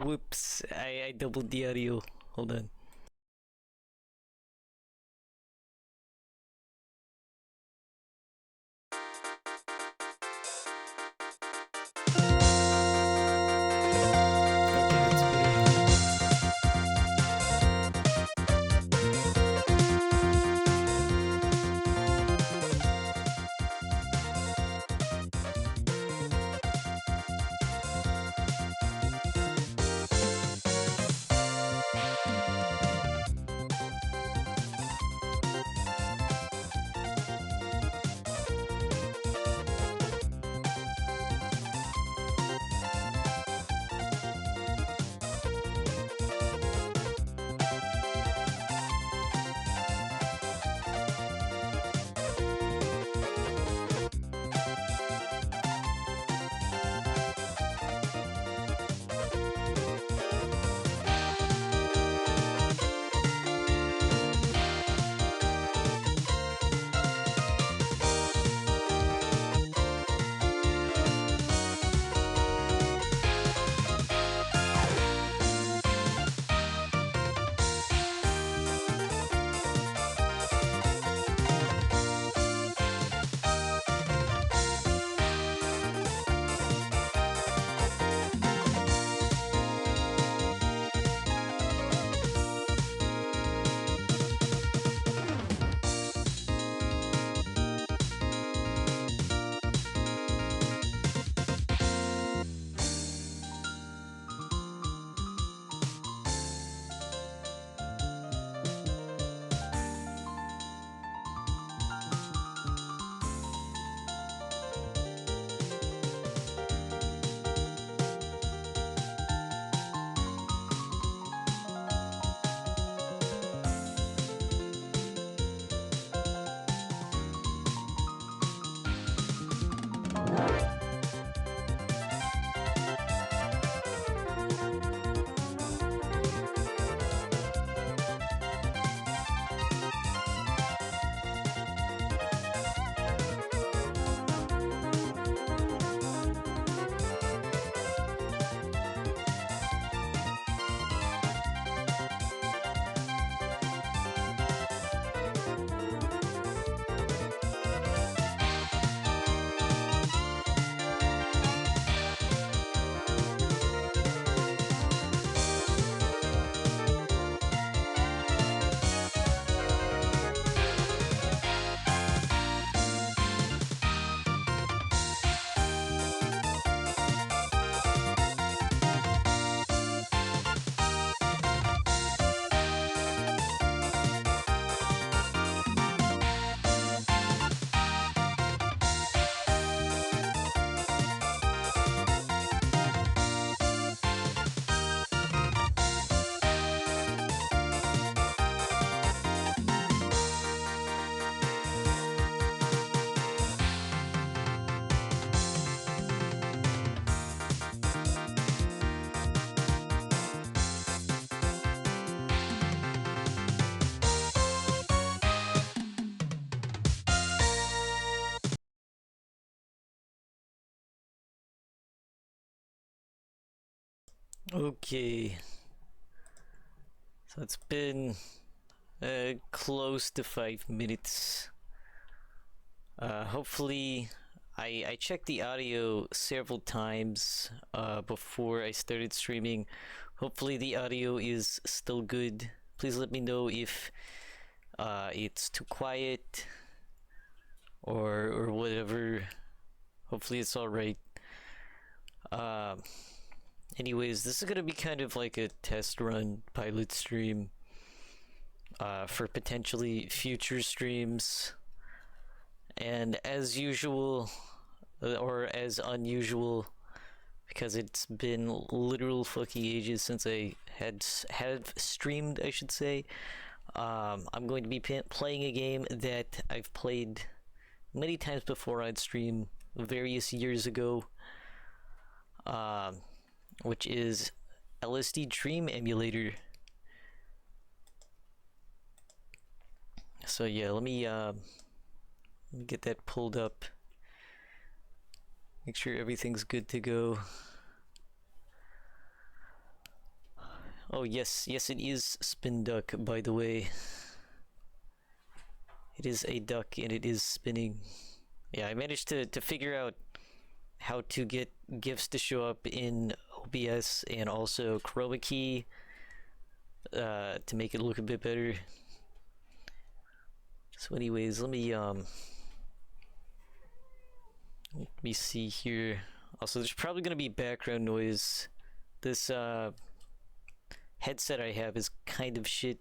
Whoops, I doubled the audio. Hold on. Okay, that's better. Okay, so it's been close to 5 minutes. Hopefully, I checked the audio several times before I started streaming. Hopefully, the audio is still good. Please let me know if it's too quiet or whatever. Hopefully, it's all right. Um, Anyways, this is gonna be kind of like a test run pilot stream for potentially future streams. And as usual, or as unusual, because it's been literal fucking ages since I have streamed, I should say. I'm going to be playing a game that I've played many times before on stream, various years ago. Which is LSD Dream Emulator. So yeah, let me get that pulled up. Make sure everything's good to go. Oh yes, yes it is spin duck, by the way. It is a duck and it is spinning. Yeah, I managed to figure out how to get GIFs to show up in OBS and also chroma key to make it look a bit better. So anyways, let me see here. Also, there's probably gonna be background noise. This headset I have is kind of shit.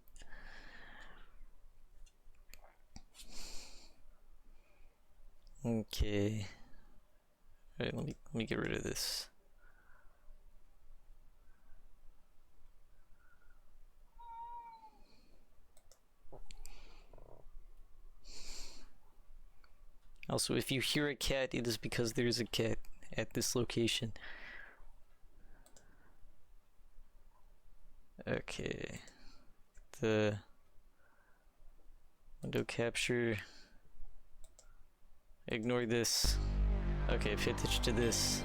Okay. Alright, let me get rid of this. Also, if you hear a cat, it is because there's a cat at this location. Okay. The window capture. Ignore this. Okay, pay attention to this.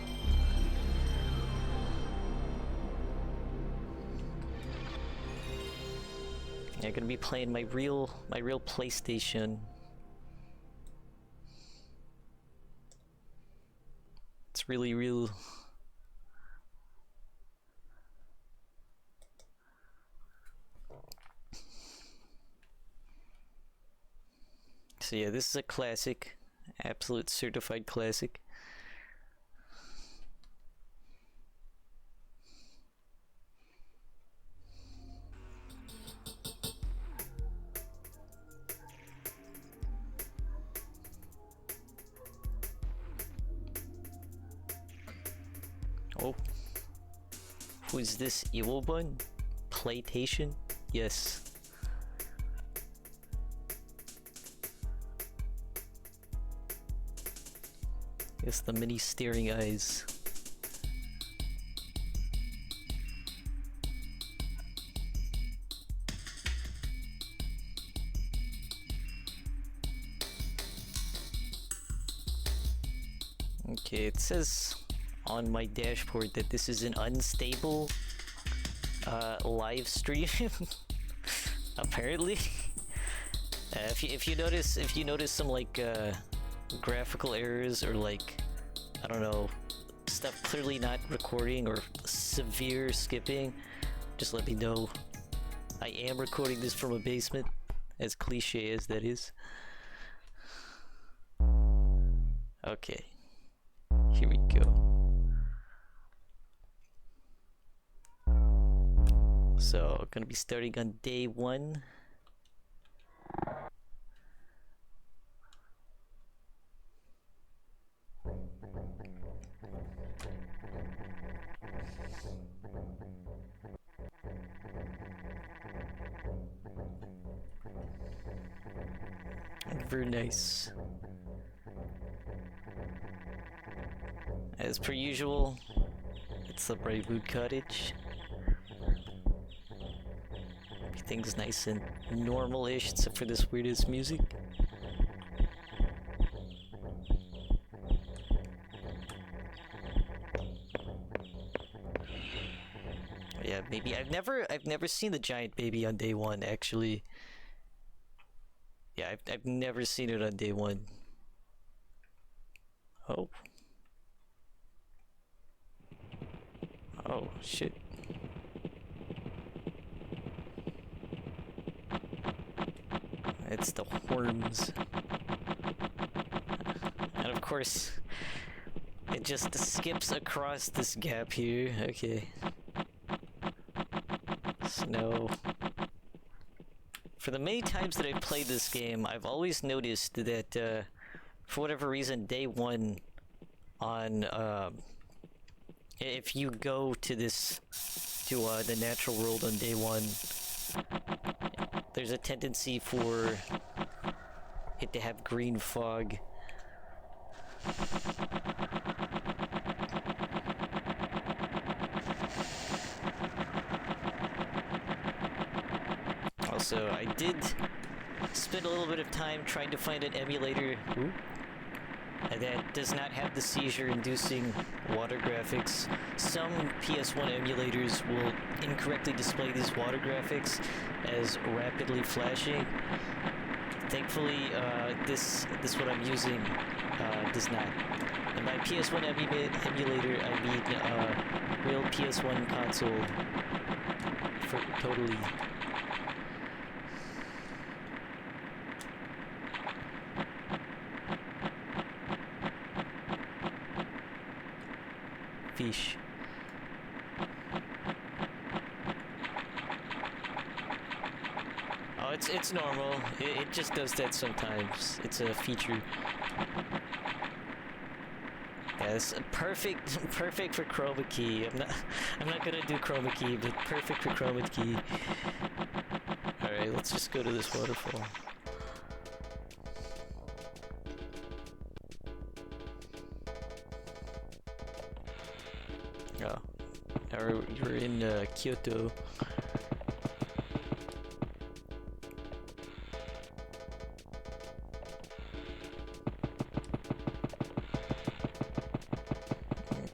Yeah, I'm gonna be playing my real PlayStation. It's really real. So yeah, this is a classic, absolute certified classic. Oh, who is this evil one? PlayStation? Yes. Yes, the many staring eyes. Okay, it says on my dashboard that this is an unstable live stream. Apparently. If you notice some like graphical errors or like, I don't know, stuff clearly not recording or severe skipping, just let me know. I am recording this from a basement, as cliche as that is. Okay, here we go. So, gonna be starting on day 1. Very nice. As per usual, it's the Brightwood Cottage. Everything's nice and normal-ish except for this weirdest music. Yeah, maybe I've never seen the giant baby on day 1 actually. Yeah, I've never seen it on day 1. Oh. Oh, shit. It's the worms. And of course, it just skips across this gap here. Okay. Snow. For the many times that I've played this game, I've always noticed that, for whatever reason, day 1 on, if you go to the natural world on day 1, there's a tendency for it to have green fog. Also, I did spend a little bit of time trying to find an emulator. Ooh. that does not have the seizure-inducing water graphics. Some PS1 emulators will incorrectly display these water graphics as rapidly flashing. Thankfully, this what I'm using does not. And by PS1 emulator, I mean real PS1 console. For totally. Fish. Oh, it's normal. It just does that sometimes. It's a feature. Yeah, it's perfect for chroma key. I'm not gonna do chroma key, but perfect for chroma key. All right, let's just go to this waterfall. Oh, you're in Kyoto.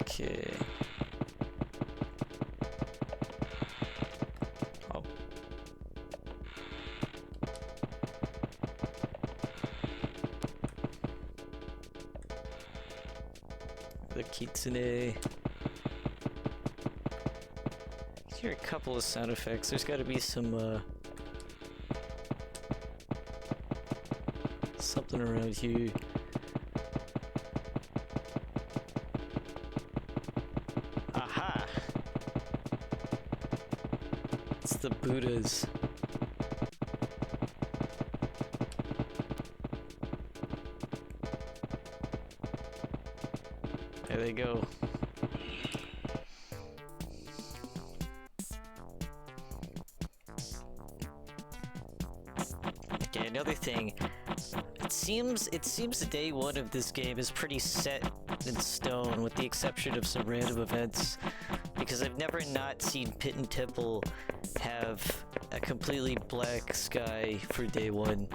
Okay. Oh. The kitsune. Here are a couple of sound effects. There's got to be some something around here. Aha! It's the Buddhas. There they go. Okay, another thing. It seems day one of this game is pretty set in stone, with the exception of some random events, because I've never not seen Pit and Temple have a completely black sky for day one.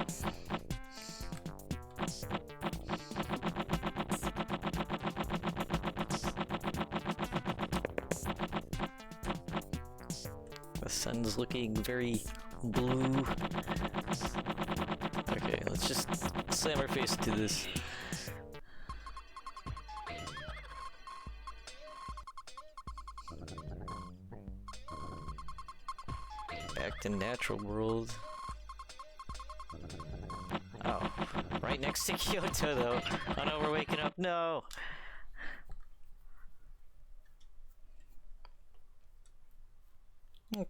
The sun's looking very blue. Okay, let's just slam our face into this. Back to natural world. Oh, right next to Kyoto though. Oh no, we're waking up. No!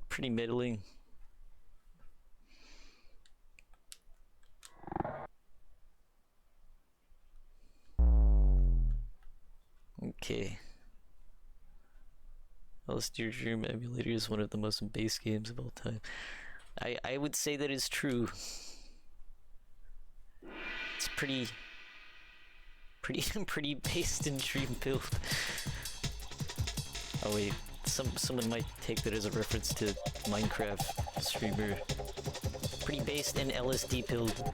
Pretty middling. Okay. LSD Dream Emulator is one of the most base games of all time. I would say that is true. It's pretty based in Dream build. Oh wait, someone might take that as a reference to Minecraft streamer. Pretty based in LSD build.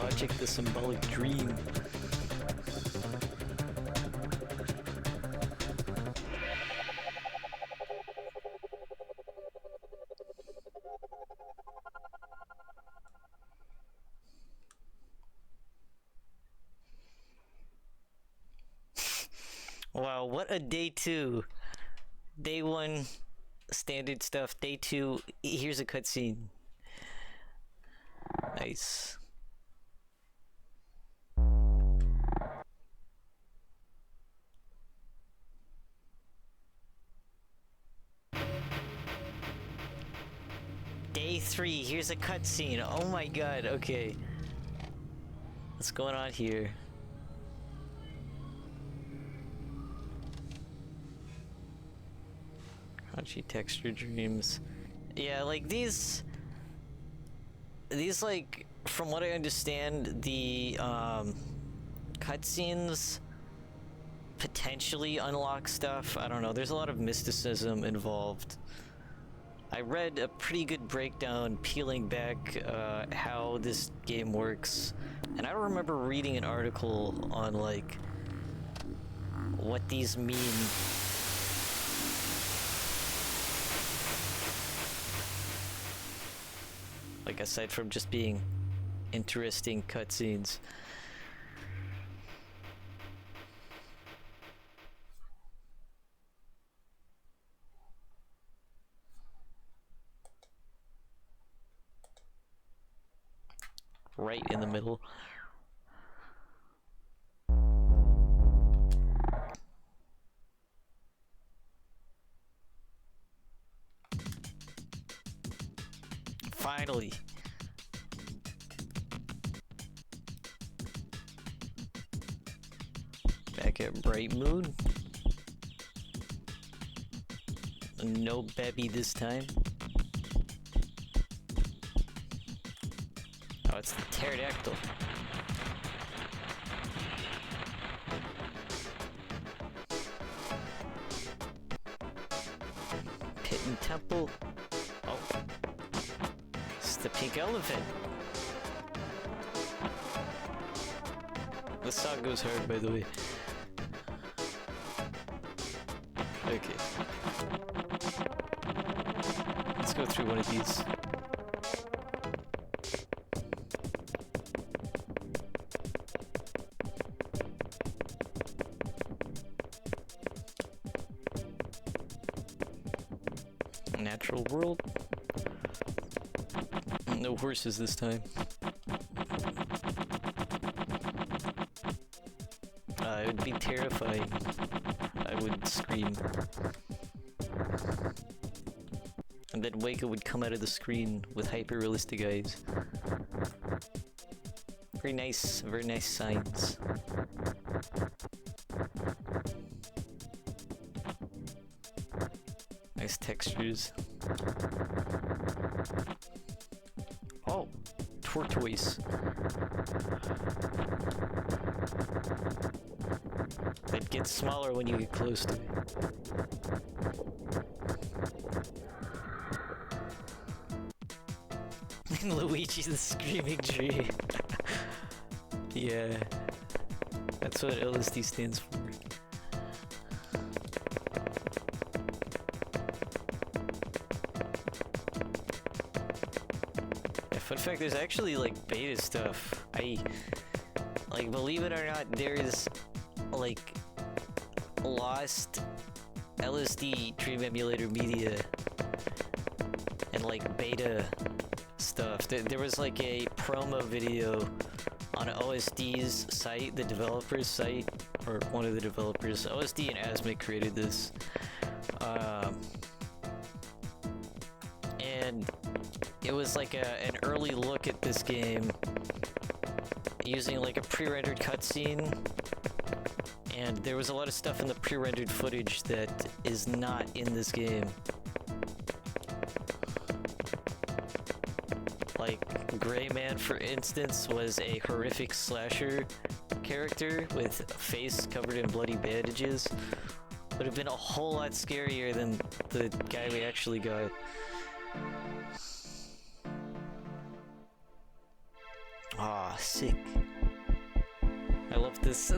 Logic, the symbolic dream. Wow, what a day two. Day one, standard stuff. Day two, here's a cutscene. Nice. Day 3, here's a cutscene. Oh my god, okay. What's going on here? Crunchy texture dreams. Yeah, like these like, from what I understand, the cutscenes potentially unlock stuff. I don't know, there's a lot of mysticism involved. I read a pretty good breakdown peeling back how this game works, and I don't remember reading an article on like what these mean. Like, aside from just being interesting cutscenes. Right in the middle. Finally. Back at Bright Moon. No Bebby this time. Oh, it's the pterodactyl. Pit and Temple. Oh. It's the pink elephant. The song goes hard, by the way. Okay. Let's go through one of these. Natural world. No horses this time. It would be terrifying. I would scream. And then Waco would come out of the screen with hyper-realistic eyes. Very nice signs. Nice textures. Oh, tortoise. It gets smaller when you get close to it. Luigi the Screaming Tree. Yeah. That's what LSD stands for. Yeah, fun fact, there's actually like beta stuff. Like, believe it or not, there's like lost LSD Dream Emulator media and like beta stuff. There was like a promo video on OSD's site, the developer's site, or one of the developers. OSD and Asmic created this. And it was like an early look at this game using like a pre-rendered cutscene. And there was a lot of stuff in the pre-rendered footage that is not in this game. Like, Gray Man, for instance, was a horrific slasher character with a face covered in bloody bandages. Would have been a whole lot scarier than the guy we actually got. Ah, sick. I love this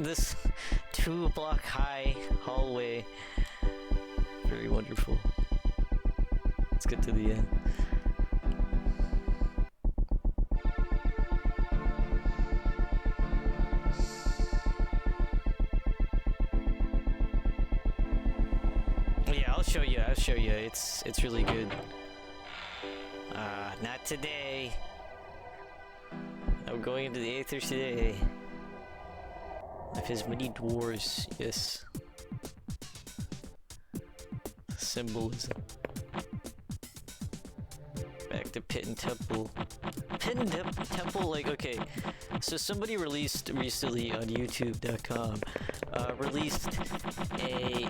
2-block high hallway. Very wonderful. Let's get to the end. Yeah, I'll show you. It's really good. Not today. I'm going into the Aether today. Life has many doors, yes. Symbolism. Back to Pit and Temple. Pit and Temple, like, okay. So somebody released recently on YouTube.com, released a,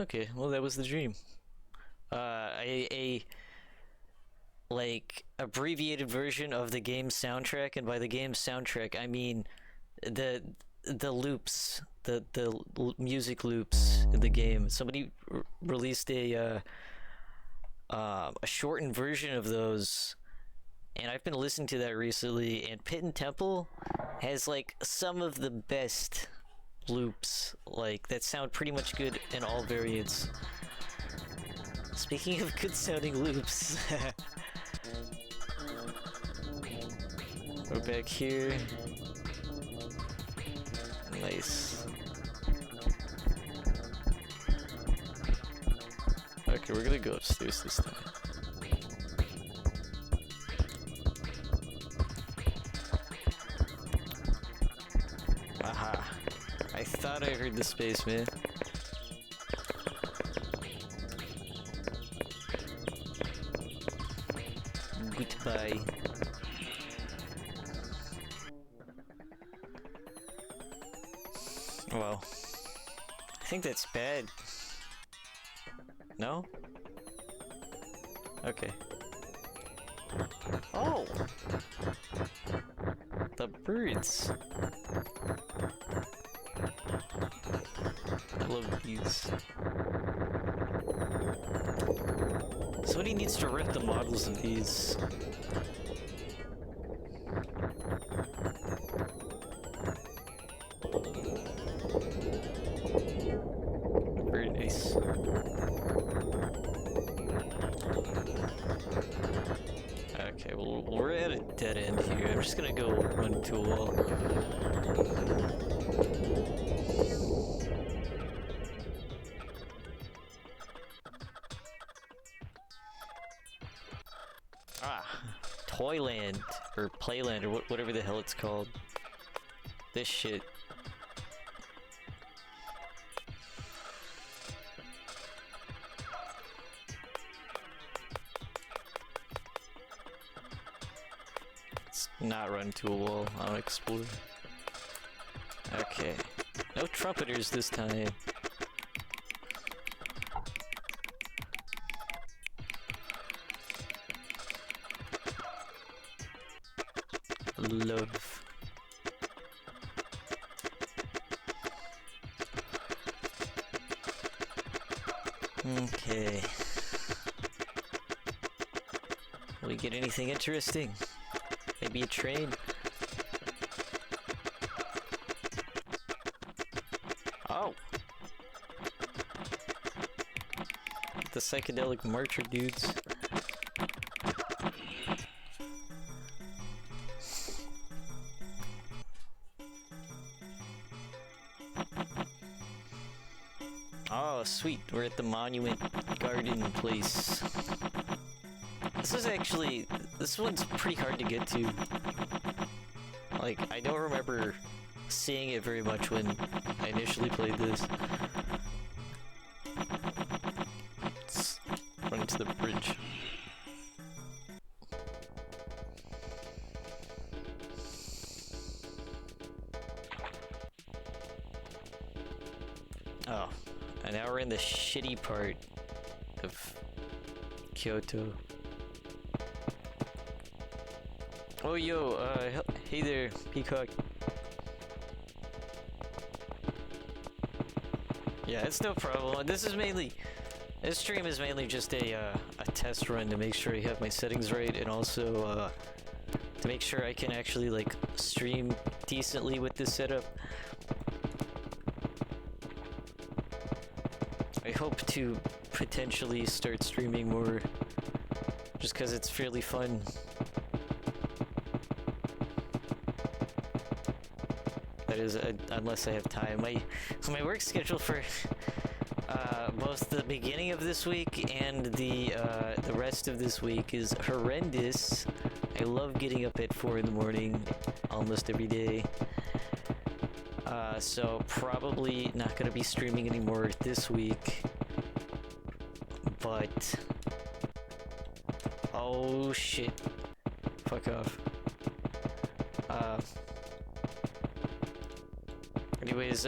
okay, well that was the dream. Like, abbreviated version of the game's soundtrack, and by the game's soundtrack, I mean the loops, the music loops in the game. Somebody released a shortened version of those, and I've been listening to that recently, and Pit and Temple has like some of the best loops, like, that sound pretty much good in all variants. Speaking of good sounding loops, we're back here. Nice. Okay, we're gonna go upstairs this time. Aha. I thought I heard the spaceman. Goodbye. Well, I think that's bad. No? Okay. Oh! The birds. I love these. Somebody needs to rip the models of these. Very nice. Okay, well, we're at a dead end here. I'm just gonna go run into a wall. Ah, Toyland, or Playland, or whatever the hell it's called. This shit. Let's not run into a wall. I want to explore. Okay. No trumpeters this time. Love. Okay. Will we get anything interesting? Maybe a train? Oh! The psychedelic marcher dudes. Oh, sweet. We're at the Monument Garden place. This one's pretty hard to get to. Like, I don't remember seeing it very much when I initially played this. Let's run into the bridge. Oh, and now we're in the shitty part of Kyoto. Oh, yo, hey there, Peacock. Yeah, it's no problem. This stream is mainly just a test run to make sure I have my settings right, and also, to make sure I can actually, like, stream decently with this setup. I hope to potentially start streaming more, just because it's fairly fun. That is, unless I have time. My work schedule for both the beginning of this week and the rest of this week is horrendous. I love getting up at 4 in the morning almost every day. So probably not gonna be streaming anymore this week. but... Oh shit. Fuck off. Anyways,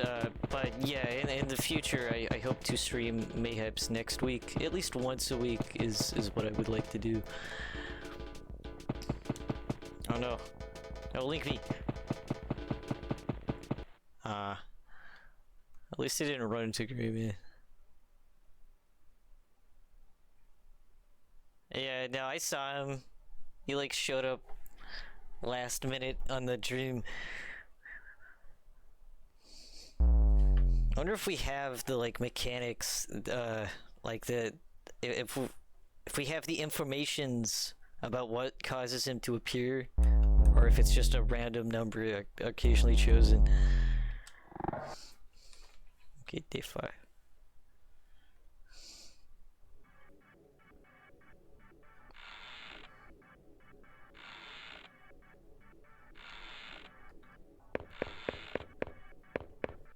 but yeah, in the future, I hope to stream Mayhaps next week. At least once a week is what I would like to do. Oh no. No, link me! At least I didn't run into Gray Man. Yeah, no, I saw him. He like showed up last minute on the dream. I wonder if we have the like mechanics, like if we have the informations about what causes him to appear, or if it's just a random number occasionally chosen. Okay, day 5.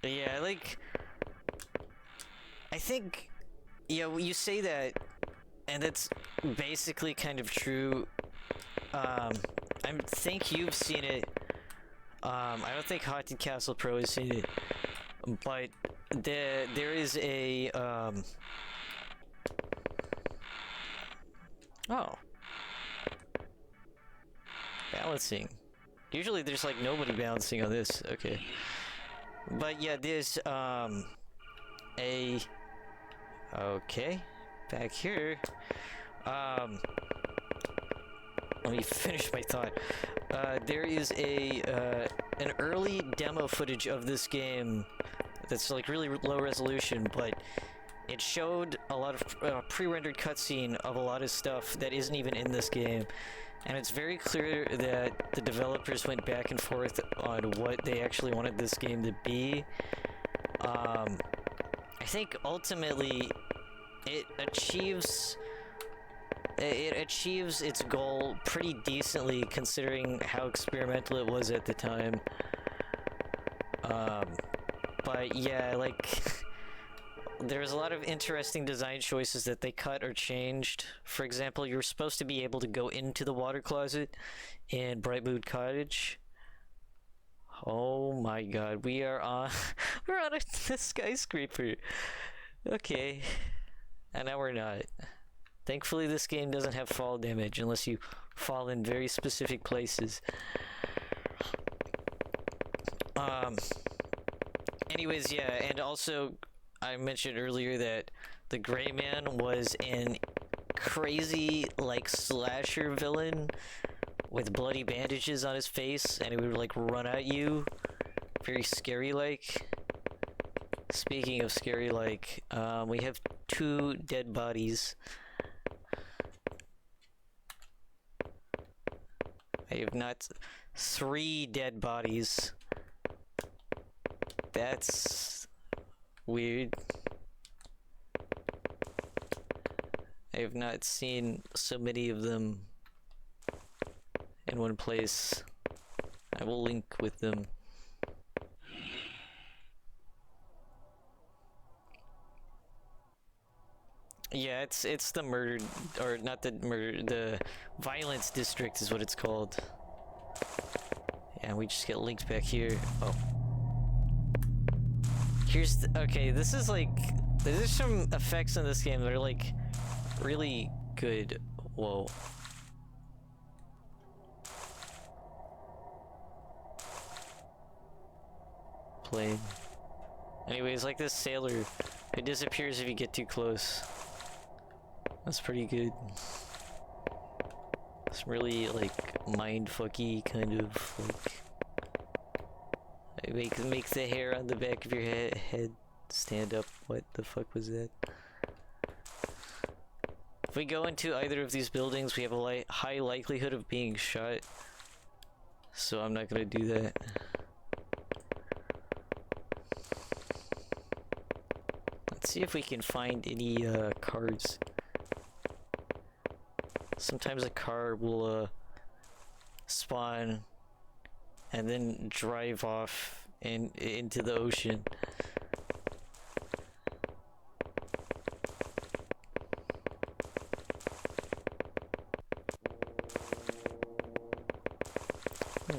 Yeah, like, I think, yeah, you say that, and that's basically kind of true. I think you've seen it. I don't think Haunted Castle Pro has seen it, but there is a oh, balancing. Usually there's like nobody balancing on this. Okay. But yeah, there's okay, back here, let me finish my thought. There is an early demo footage of this game that's like really low resolution, but it showed a lot of pre-rendered cutscene of a lot of stuff that isn't even in this game. And it's very clear that the developers went back and forth on what they actually wanted this game to be. I think ultimately it achieves its goal pretty decently considering how experimental it was at the time. But yeah, like there's a lot of interesting design choices that they cut or changed. For example, you're supposed to be able to go into the water closet in Brightmood Cottage. Oh my god, we're on a skyscraper. Okay. And now we're not. Thankfully this game doesn't have fall damage unless you fall in very specific places. Anyways, yeah, and also I mentioned earlier that the Gray Man was an crazy, like, slasher villain with bloody bandages on his face, and he would, like, run at you. Very scary-like. Speaking of scary-like, we have 2 dead bodies. I have not... 3 dead bodies. That's... weird. I have not seen so many of them in one place. I will link with them. Yeah, it's the murder, or not the murder, the violence district is what it's called. And we just get linked back here. Oh. Here's the, okay, this is like, there's some effects in this game that are like really good. Whoa. Plane. Anyways, like this sailor, it disappears if you get too close. That's pretty good. It's really like mindfucky kind of like make the hair on the back of your head stand up. What the fuck was that? If we go into either of these buildings, we have a high likelihood of being shot. So I'm not gonna do that. Let's see if we can find any cars. Sometimes a car will spawn and then drive off into the ocean.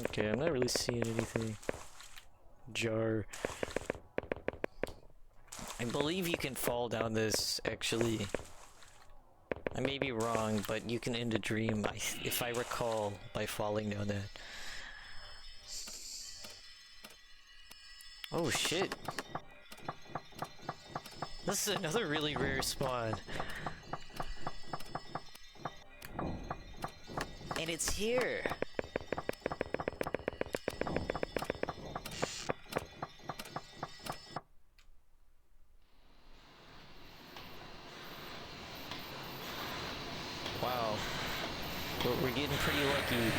Okay, I'm not really seeing anything. Jar. I believe you can fall down this, actually. I may be wrong, but you can end a dream, if I recall, by falling down that. Oh shit! This is another really rare spawn. And it's here! Wow. We're getting pretty lucky.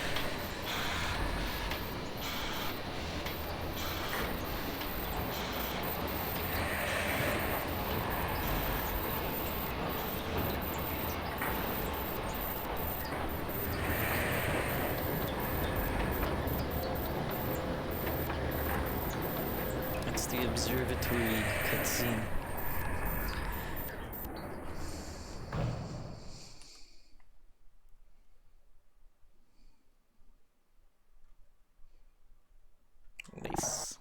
It's the observatory cutscene. Nice.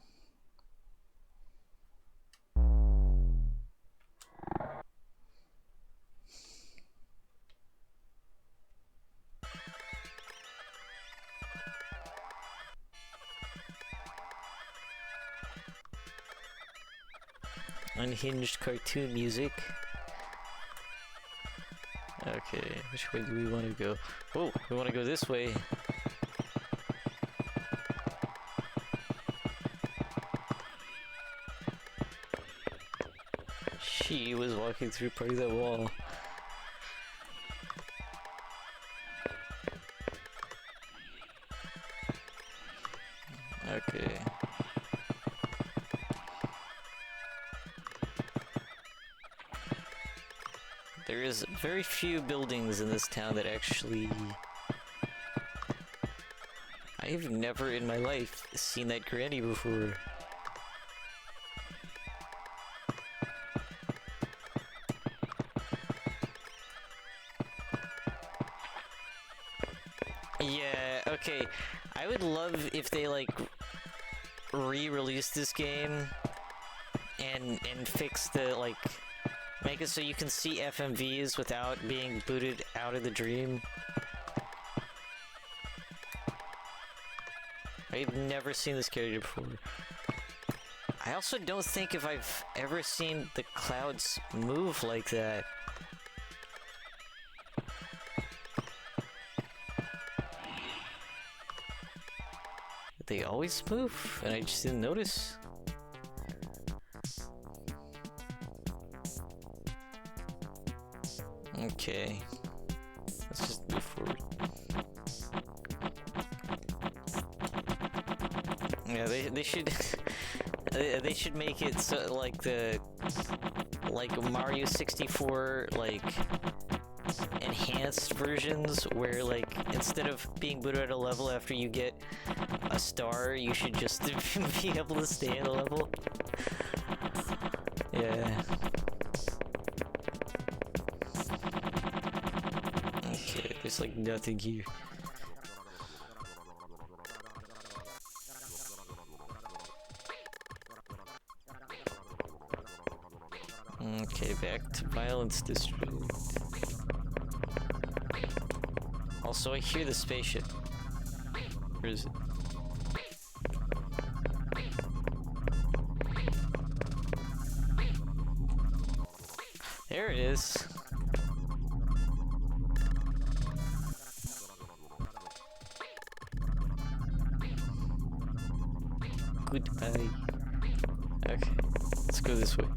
Unhinged cartoon music. Okay, which way do we want to go? Oh, we want to go this way. She was walking through part of that wall. Okay. There is very few buildings in this town that actually... I've never in my life seen that granny before. Yeah, okay. I would love if they like re-released this game and fix the like make it so you can see FMVs without being booted out of the dream. I've never seen this character before. I also don't think if I've ever seen the clouds move like that. They always move, and I just didn't notice. Okay, let's just move forward. Yeah, they should they should make it so like the Mario 64 like enhanced versions where like instead of being booted at a level after you get a star, you should just be able to stay in a level. Yeah. Okay, there's like nothing here. Okay, back to Violence District. Also, I hear the spaceship. Where is it? There it is. Goodbye. Okay, let's go this way.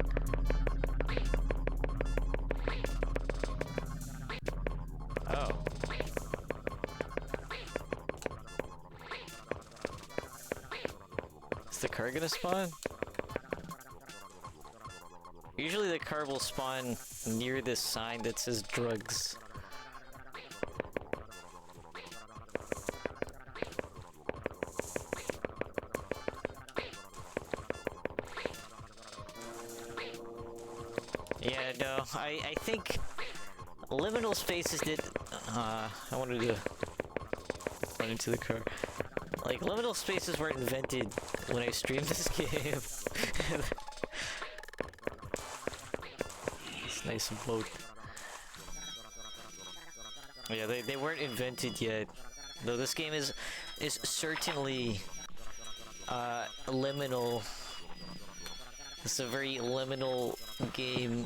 Oh. Is the car gonna spawn? Usually the car will spawn near this sign that says drugs. Yeah, no, I think liminal spaces did... I wanted to run into the car. Like, liminal spaces weren't invented when I streamed this game. It's nice and boat. Yeah, they weren't invented yet. Though this game is certainly liminal. It's a very liminal game.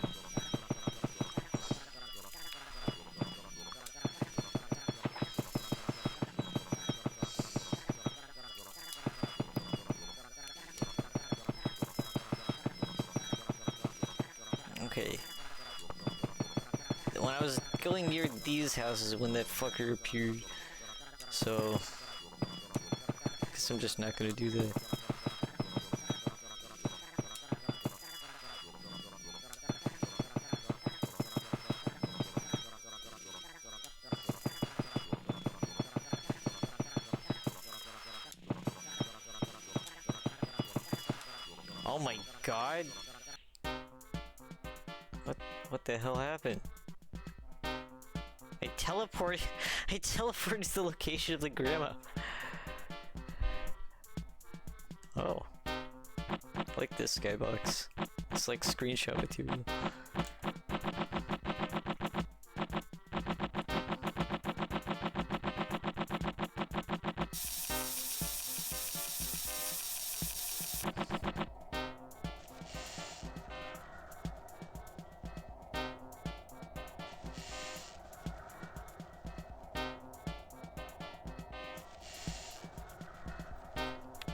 Okay. When I was going near these houses when that fucker appeared. So I guess I'm just not gonna do that. Oh my god! What the hell happened? I teleported to the location of the grandma. Oh. I like this skybox. It's like screenshot material.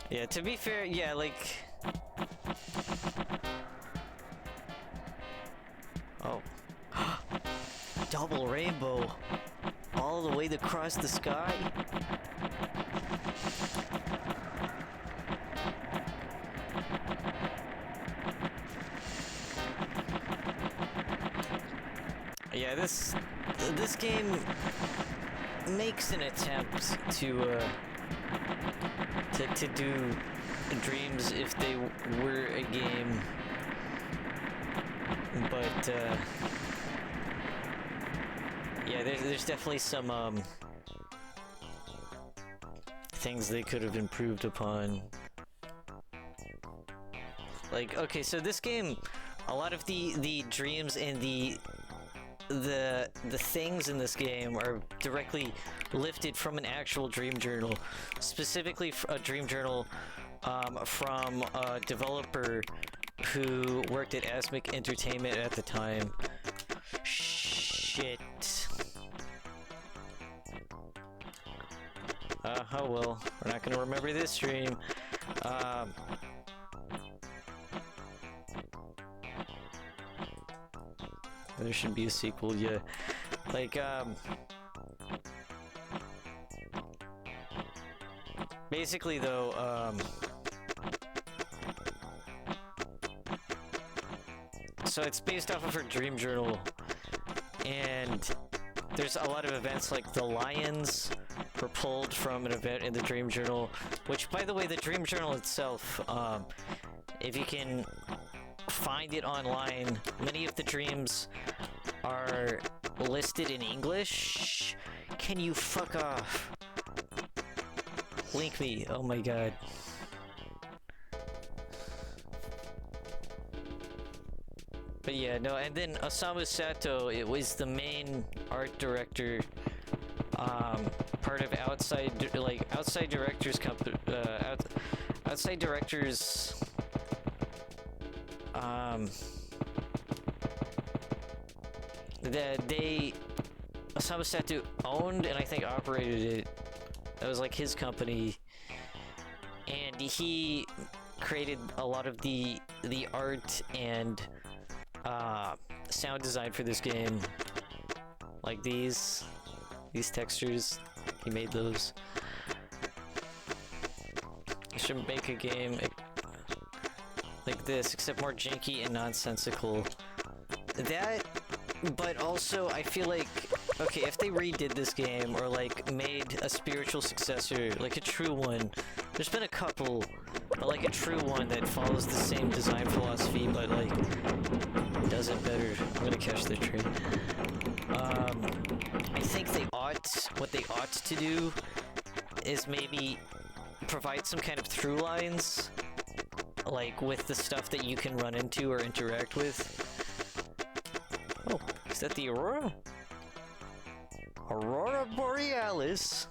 Yeah, to be fair, yeah, like... Oh. Double rainbow! All the way across the sky? Yeah, this game makes an attempt to do dreams if they were a game, but yeah, there's definitely some things they could have improved upon. Like, okay, so this game, a lot of the dreams and the things in this game are directly lifted from an actual dream journal, specifically a dream journal from a developer who worked at Asmic Entertainment at the time. Shit. Oh well, we're not gonna remember this stream. There should be a sequel, yeah. Like, basically though, so it's based off of her dream journal, and there's a lot of events like the lions were pulled from an event in the dream journal, which, by the way, the dream journal itself, if you can find it online, many of the dreams are listed in English. Can you fuck off? Link me, oh my god. But yeah, no, and then Osamu Sato, it was the main art director, part of outside directors company, outside directors, that Osamu Sato owned and I think operated it. That was like his company, and he created a lot of the art and sound design for this game. Like these textures, he made those. I should make a game like this, except more janky and nonsensical. That, but also I feel like, okay, if they redid this game or like made a spiritual successor, like a true one, there's been a couple, but like a true one that follows the same design philosophy but like does it better. I'm gonna catch the train. I think what they ought to do is maybe provide some kind of through lines, like with the stuff that you can run into or interact with. Oh, is that the Aurora? Aurora Borealis.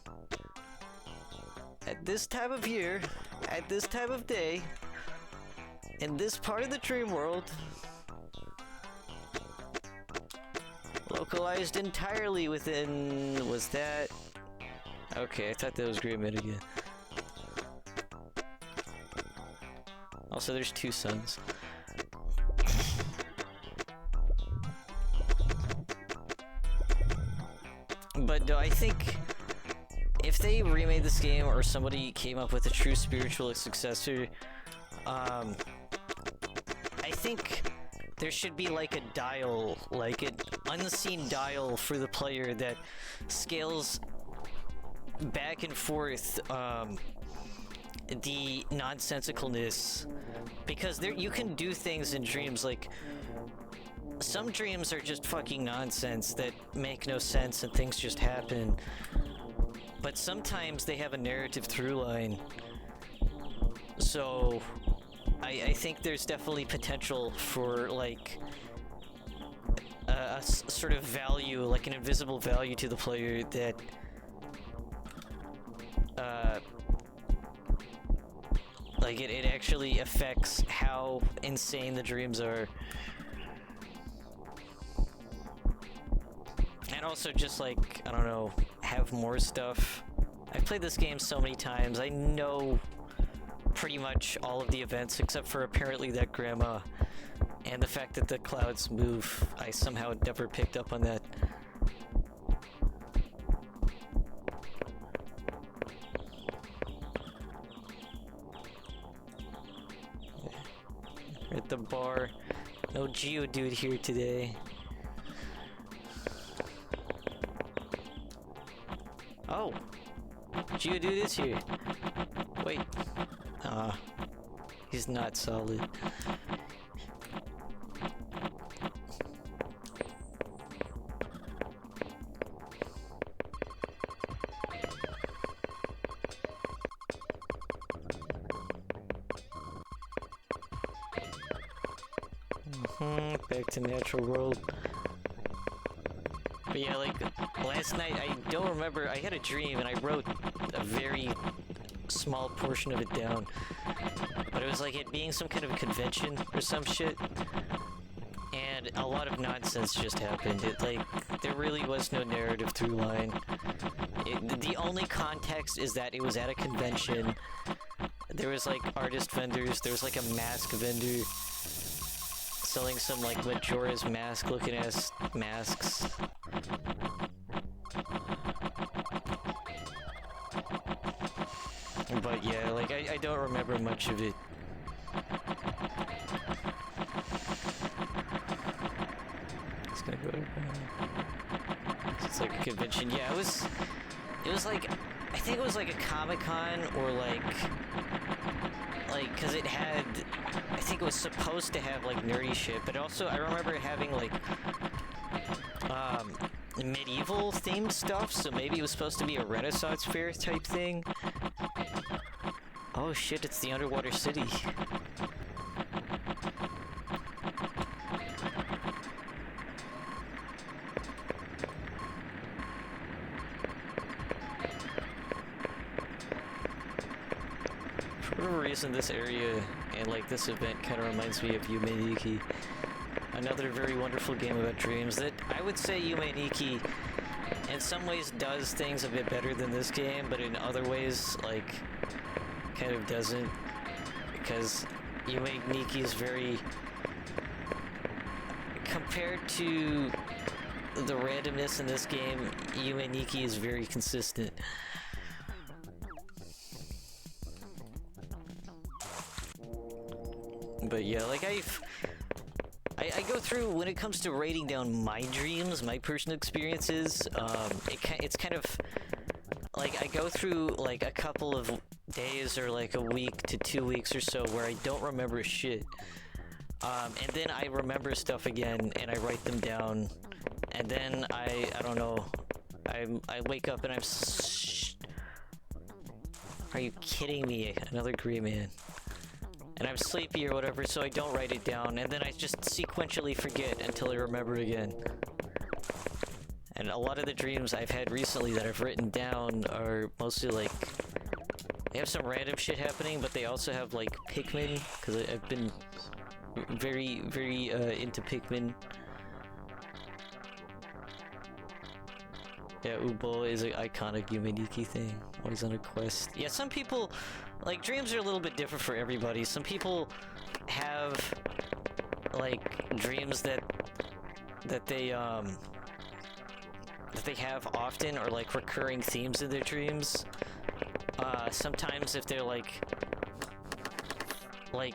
At this time of year, at this time of day, in this part of the dream world, localized entirely within... was that... okay, I thought that was Great Minigun. Also, there's two suns. But no, I think if they remade this game or somebody came up with a true spiritual successor, I think there should be like a dial, like an unseen dial for the player that scales back and forth the nonsensicalness, because there you can do things in dreams, like some dreams are just fucking nonsense that make no sense and things just happen, but sometimes they have a narrative through line. So I think there's definitely potential for like a sort of value, like an invisible value to the player that like it actually affects how insane the dreams are. And also just like, I don't know, have more stuff. I've played this game so many times, I know pretty much all of the events except for apparently that grandma. And the fact that the clouds move, I somehow never picked up on that. We're at the bar. No Geodude here today. Oh! Geodude is here. Wait. He's not solid. Back to natural world. But yeah, like, last night, I don't remember, I had a dream and I wrote a very small portion of it down. But it was like it being some kind of a convention or some shit. And a lot of nonsense just happened. It, like, there really was no narrative through line. The only context is that it was at a convention. There was like artist vendors, there was like a mask vendor selling some like Majora's Mask looking ass masks. But yeah, like I don't remember much of it. It's gonna go over. It's like a convention. Yeah, it was like, I think it was like a Comic-Con or like, cause it had, I think it was supposed to have like nerdy shit, but also I remember it having like, medieval themed stuff, so maybe it was supposed to be a Renaissance fair type thing. Oh shit, it's the underwater city. For whatever reason, this area and like this event kind of reminds me of Yume Nikki. Another very wonderful game about dreams that I would say Yume Nikki in some ways does things a bit better than this game, but in other ways, like, kind of doesn't, because Yume Nikki is very, compared to the randomness in this game, Yume Nikki is very consistent. But yeah, like I go through, when it comes to writing down my dreams, my personal experiences, it's kind of, like, I go through, like, a couple of days or, like, a week to 2 weeks or so where I don't remember shit. And then I remember stuff again, and I write them down, and then I don't know, I wake up and Are you kidding me? Another gray man. And I'm sleepy or whatever, so I don't write it down, and then I just sequentially forget until I remember again. And a lot of the dreams I've had recently that I've written down are mostly like... They have some random shit happening, but they also have like Pikmin, because I've been very, very into Pikmin. Yeah, Ubo is an iconic Yumeniki thing. Always on a quest. Yeah, some people... Like, dreams are a little bit different for everybody. Some people have, like, dreams that they have often, or, like, recurring themes in their dreams. Sometimes if they're, like,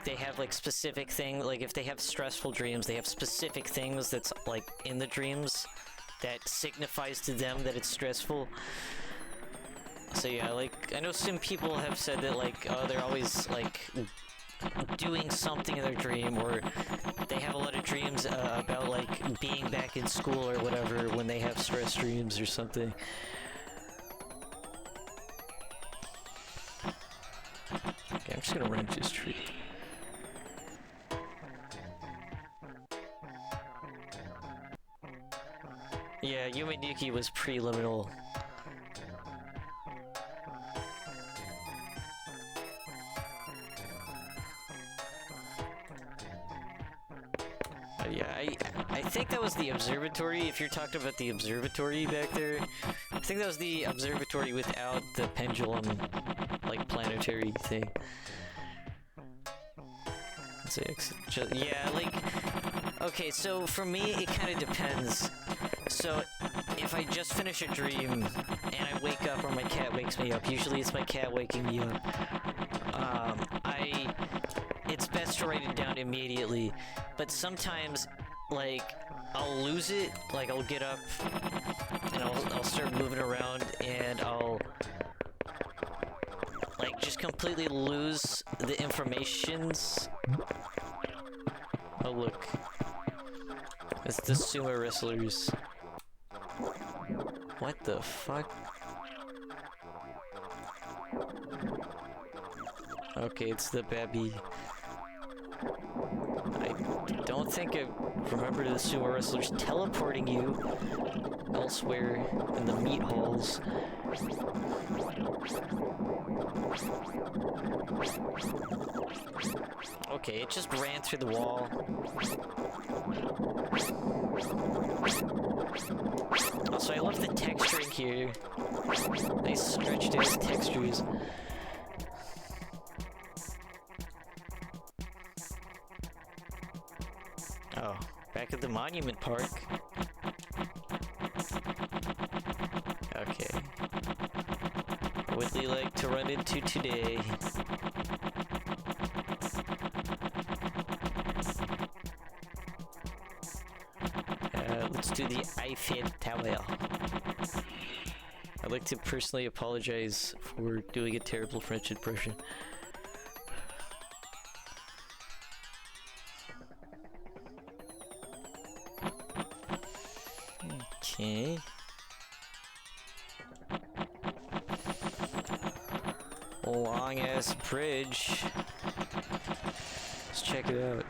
they have, like, specific thing, like, if they have stressful dreams, they have specific things that's, like, in the dreams that signifies to them that it's stressful. So yeah, like, I know some people have said that, like, they're always, like, doing something in their dream, or they have a lot of dreams about, like, being back in school or whatever when they have stress dreams or something. Okay, I'm just gonna run into this tree. Yeah, Yumeniki was preliminal. Yeah, I think that was the observatory, if you're talking about the observatory back there. I think that was the observatory without the pendulum, like, planetary thing. Yeah, like, okay, so for me, it kind of depends. So, if I just finish a dream, and I wake up, or my cat wakes me up, usually it's my cat waking me up, it's best to write it down immediately, but sometimes, like, I'll lose it, like, I'll get up, and I'll start moving around, and I'll, like, just completely lose the informations. Oh, look. It's the sumo wrestlers. What the fuck? Okay, it's the baby. I don't think I remember the sumo wrestlers teleporting you elsewhere in the meat halls. Okay, it just ran through the wall. Also, I love the texturing here. Nice stretched out textures. Oh, back at the Monument Park. Okay. What would they like to run into today? Let's do the Eiffel Tower. I'd like to personally apologize for doing a terrible French impression. Okay. Long ass bridge. Let's check it out.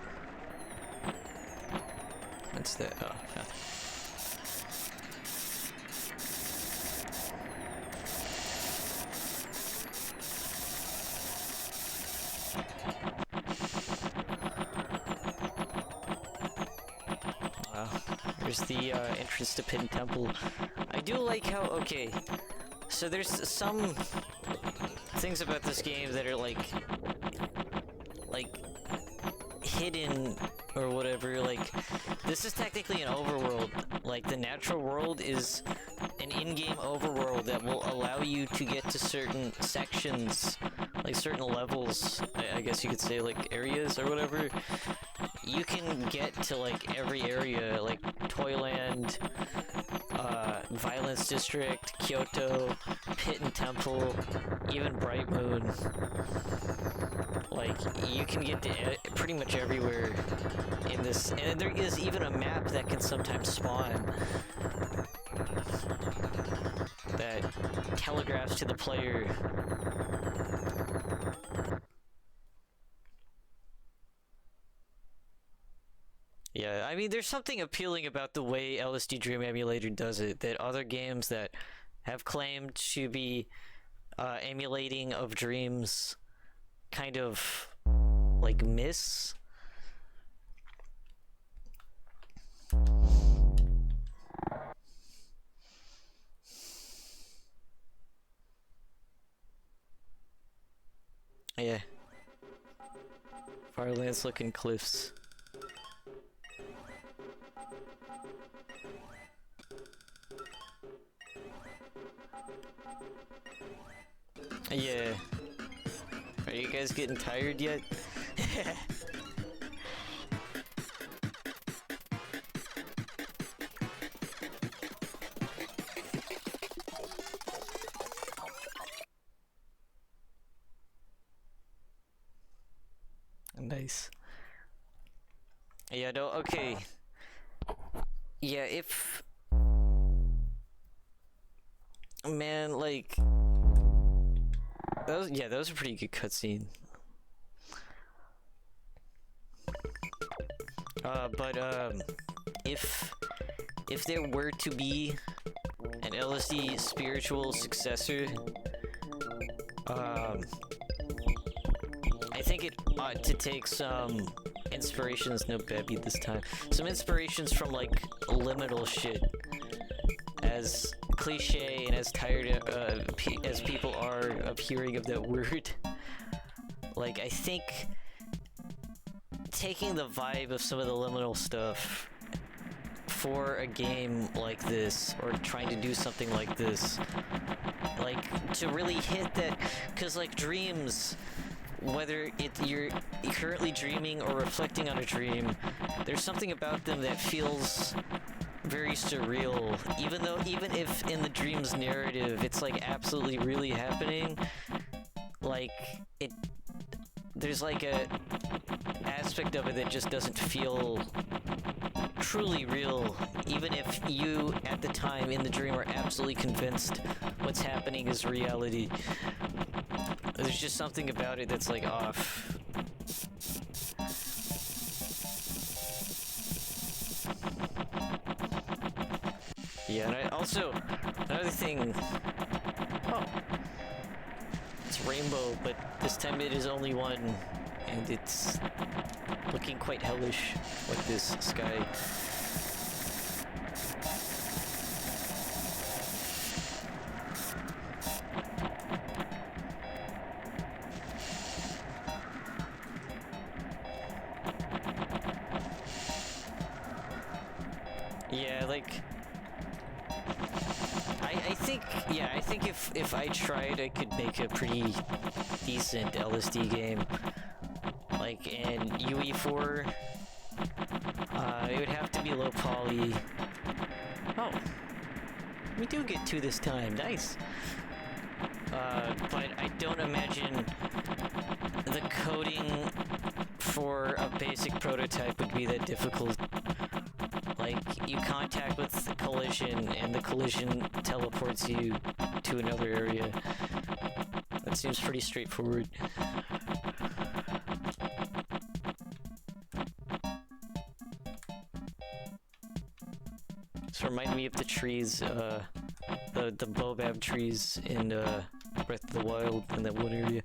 What's that? Oh, yeah. There's the entrance to Pin Temple. I do like how, okay, so there's some things about this game that are like hidden or whatever. Like, this is technically an overworld. Like, the natural world is an in-game overworld that will allow you to get to certain sections, like certain levels, I guess you could say, like areas or whatever. You can get to, like, every area, like Toyland, Violence District, Kyoto, Pit and Temple, even Bright Moon. Like, you can get to pretty much everywhere in this, and there is even a map that can sometimes spawn that telegraphs to the player mean, there's something appealing about the way LSD Dream Emulator does it that other games that have claimed to be emulating of dreams kind of like miss. Yeah. Firelands looking cliffs. Yeah. Are you guys getting tired yet? Nice. Yeah, no, okay. Yeah, if... Man, like... that was a pretty good cutscene. If there were to be an LSD spiritual successor, I think it ought to take some inspirations, no baby this time, some inspirations from like liminal shit. As cliche and as tired as people are of hearing of that word, like I think taking the vibe of some of the liminal stuff for a game like this, or trying to do something like this, like to really hit that, because like dreams, whether you're currently dreaming or reflecting on a dream, there's something about them that feels very surreal, even if in the dream's narrative it's like absolutely really happening, like there's like a aspect of it that just doesn't feel truly real, even if you at the time in the dream are absolutely convinced what's happening is reality. There's just something about it that's like off. Yeah, and I also, another thing, oh, it's rainbow, but this time it is only one, and it's looking quite hellish, like this sky. Yeah, like, I think if I tried, I could make a pretty decent LSD game. Like, in UE4, it would have to be low poly. Oh, we do get 2 this time, nice. But I don't imagine the coding for a basic prototype would be that difficult. Like, you contact with the collision, and the collision teleports you to another area. That seems pretty straightforward. This reminded me of the trees, the baobab trees in Breath of the Wild in that one area.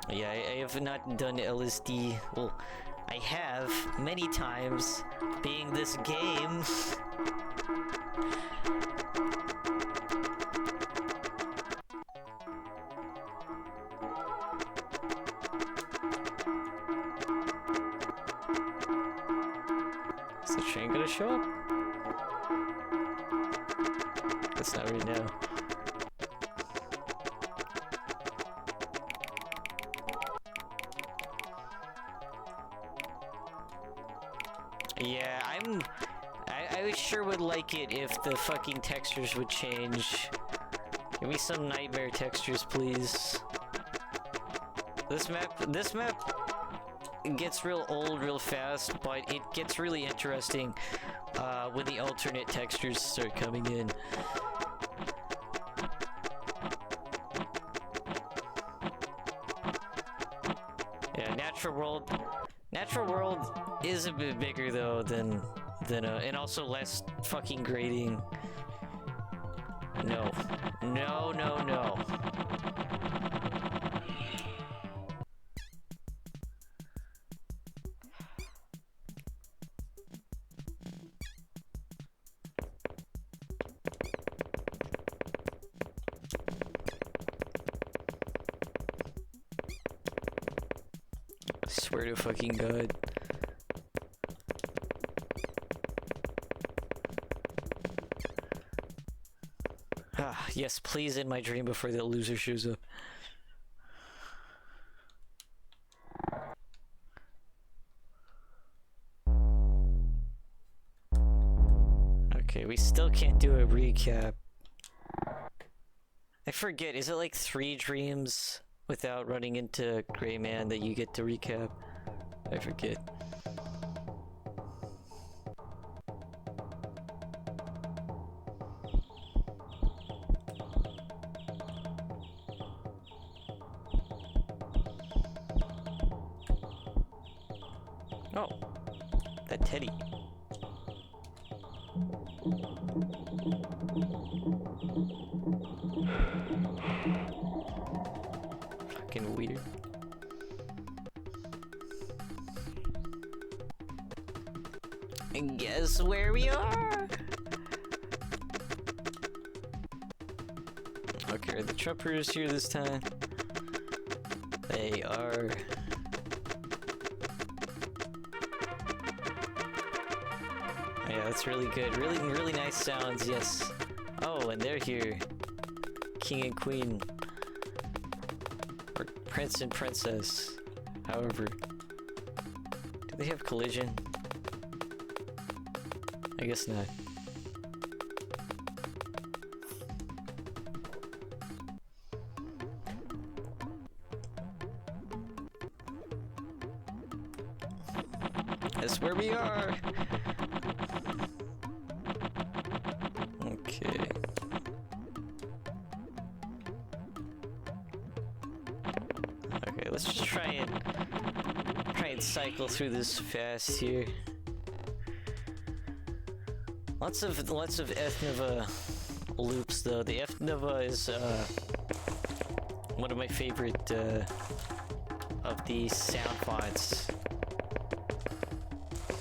Yeah, I have not done LSD. Well, I have many times, being this game. Is the train gonna show up? That's not right now. Yeah, I sure would like it if the fucking textures would change. Give me some nightmare textures, please. This map gets real old real fast, but it gets really interesting when the alternate textures start coming in. Yeah, Cipher World is a bit bigger though than and also less fucking grading. No. No, no, no. Swear to fucking God. Ah, yes, please end my dream before that loser shows up. Okay, we still can't do a recap. I forget, is it like 3 dreams without running into Gray Man that you get to recap? I forget. Oh, that teddy. Fucking weird. And guess where we are? Okay, are the truppers here this time? They are. Yeah, that's really good. Really, really nice sounds, yes. Oh, and they're here. King and Queen. Or Prince and Princess. However. Do they have collision? I guess not. That's where we are! Okay. Okay, let's just try and cycle through this fast here. Lots of Ethnova loops though. The Ethnova is one of my favorite of the sound fonts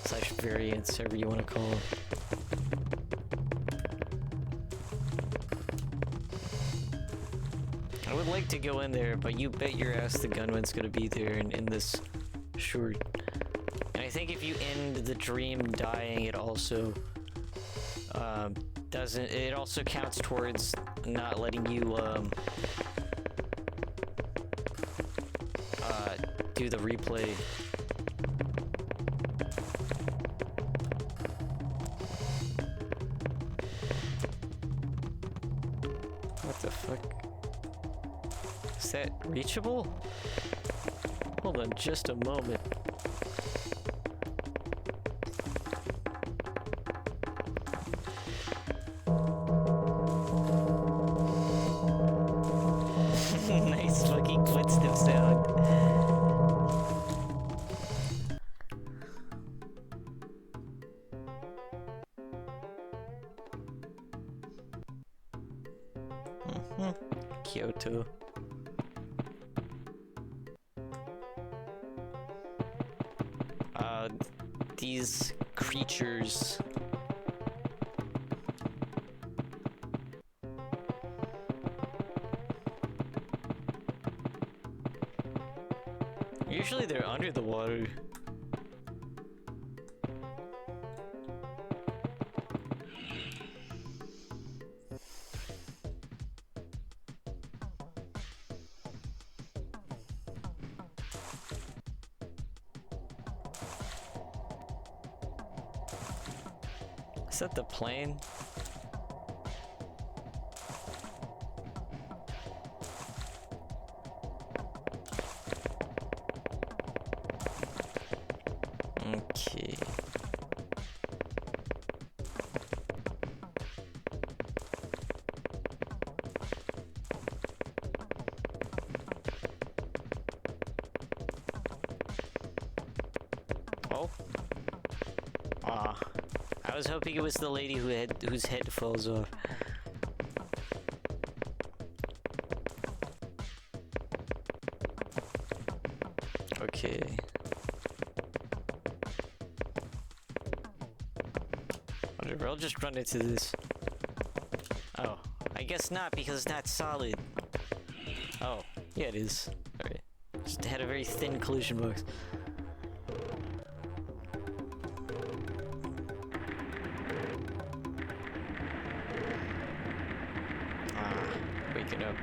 slash variants, however you want to call them. I would like to go in there, but you bet your ass the gunman's gonna be there in this short. And I think if you end the dream dying, it also it also counts towards not letting you do the replay. What the fuck? Is that reachable? Hold on just a moment. Nice fucking footstep sound. Kyoto. These creatures. Usually they're under the water. Is that the plane? Okay. Aw. I was hoping it was the lady whose head falls off. Okay. Whatever, I'll just run into this. Oh, I guess not because it's not solid. Oh, yeah it is. Alright. Just had a very thin collision box. Waking up.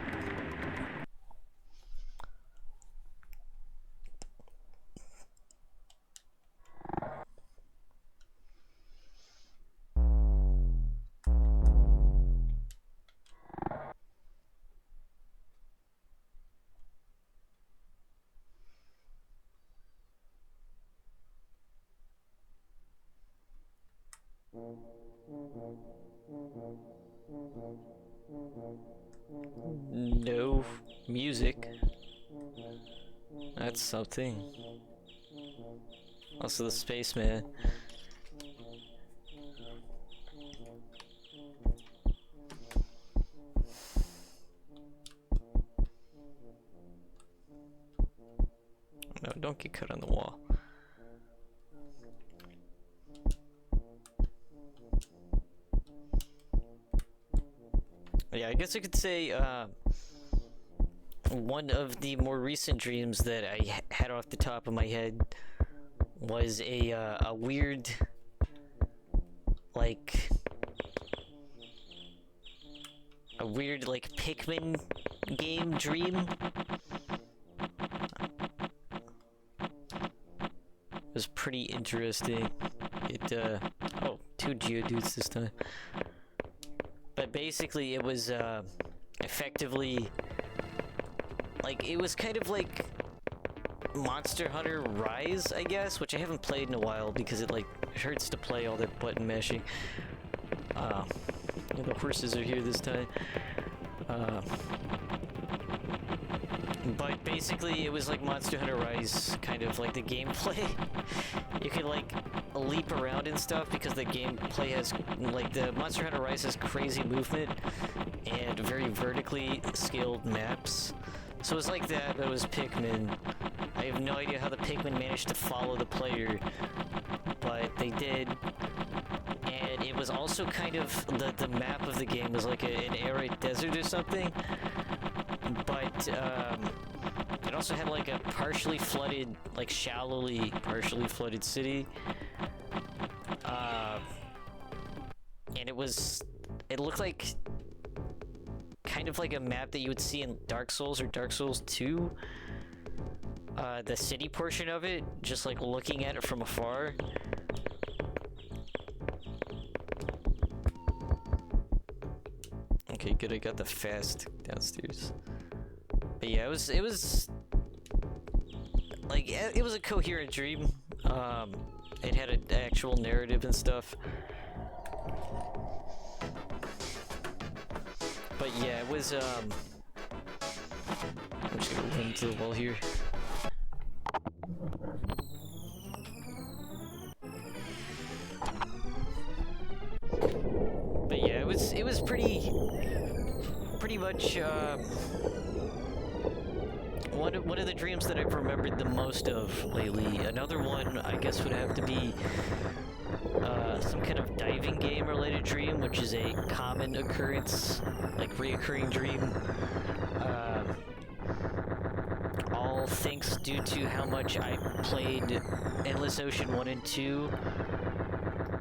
No music. That's something. Also the spaceman. No, don't get cut on the wall. Yeah, I guess I could say, one of the more recent dreams that I had off the top of my head was a weird, like, Pikmin game dream. It was pretty interesting. Oh, 2 Geodudes this time. But basically it was, effectively, like, it was kind of like Monster Hunter Rise, I guess, which I haven't played in a while because it, like, hurts to play all that button mashing. The horses are here this time. But basically it was like Monster Hunter Rise, kind of like the gameplay. You could, like, leap around and stuff because the gameplay has, like, the Monster Hunter Rise has crazy movement and very vertically scaled maps. So it was like that, but it was Pikmin. I have no idea how the Pikmin managed to follow the player, but they did. And it was also kind of, the map of the game was like an arid desert or something. But, it also had like a partially flooded, like shallowly partially flooded city. And it looked like kind of like a map that you would see in Dark Souls or Dark Souls 2. The city portion of it, just like looking at it from afar. Okay, good, I got the fast downstairs. But yeah, it was like, it was a coherent dream. It had an actual narrative and stuff. But yeah, it was, I'm just gonna run into the wall here. But yeah, it was pretty much, one of the dreams that I've remembered the most of lately. Another one, I guess, would have to be some kind of diving game related dream, which is a common occurrence, like reoccurring dream. All thanks due to how much I played Endless Ocean 1 and 2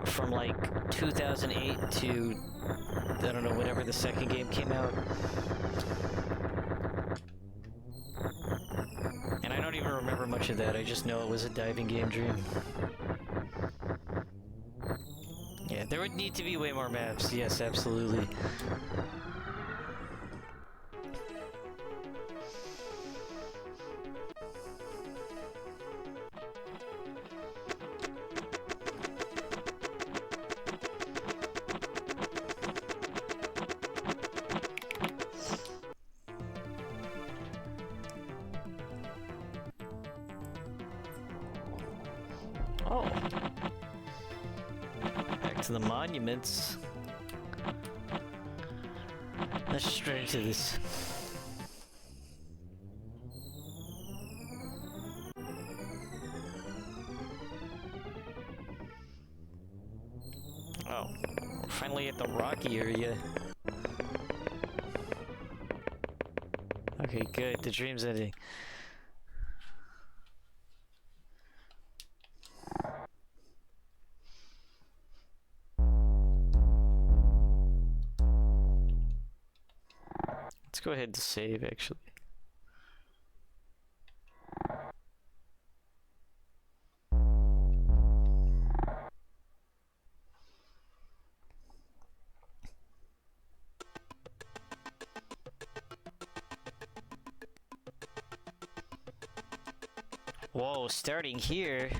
from like 2008 to, I don't know, whenever the second game came out. And I don't even remember much of that, I just know it was a diving game dream. Yeah, there would need to be way more maps, yes, absolutely. Oh. back to the monuments. Let's just straight into this. Oh, we're finally at the rocky area. Okay, good. The dream's ending. Let's go ahead to save, actually. Whoa, starting here.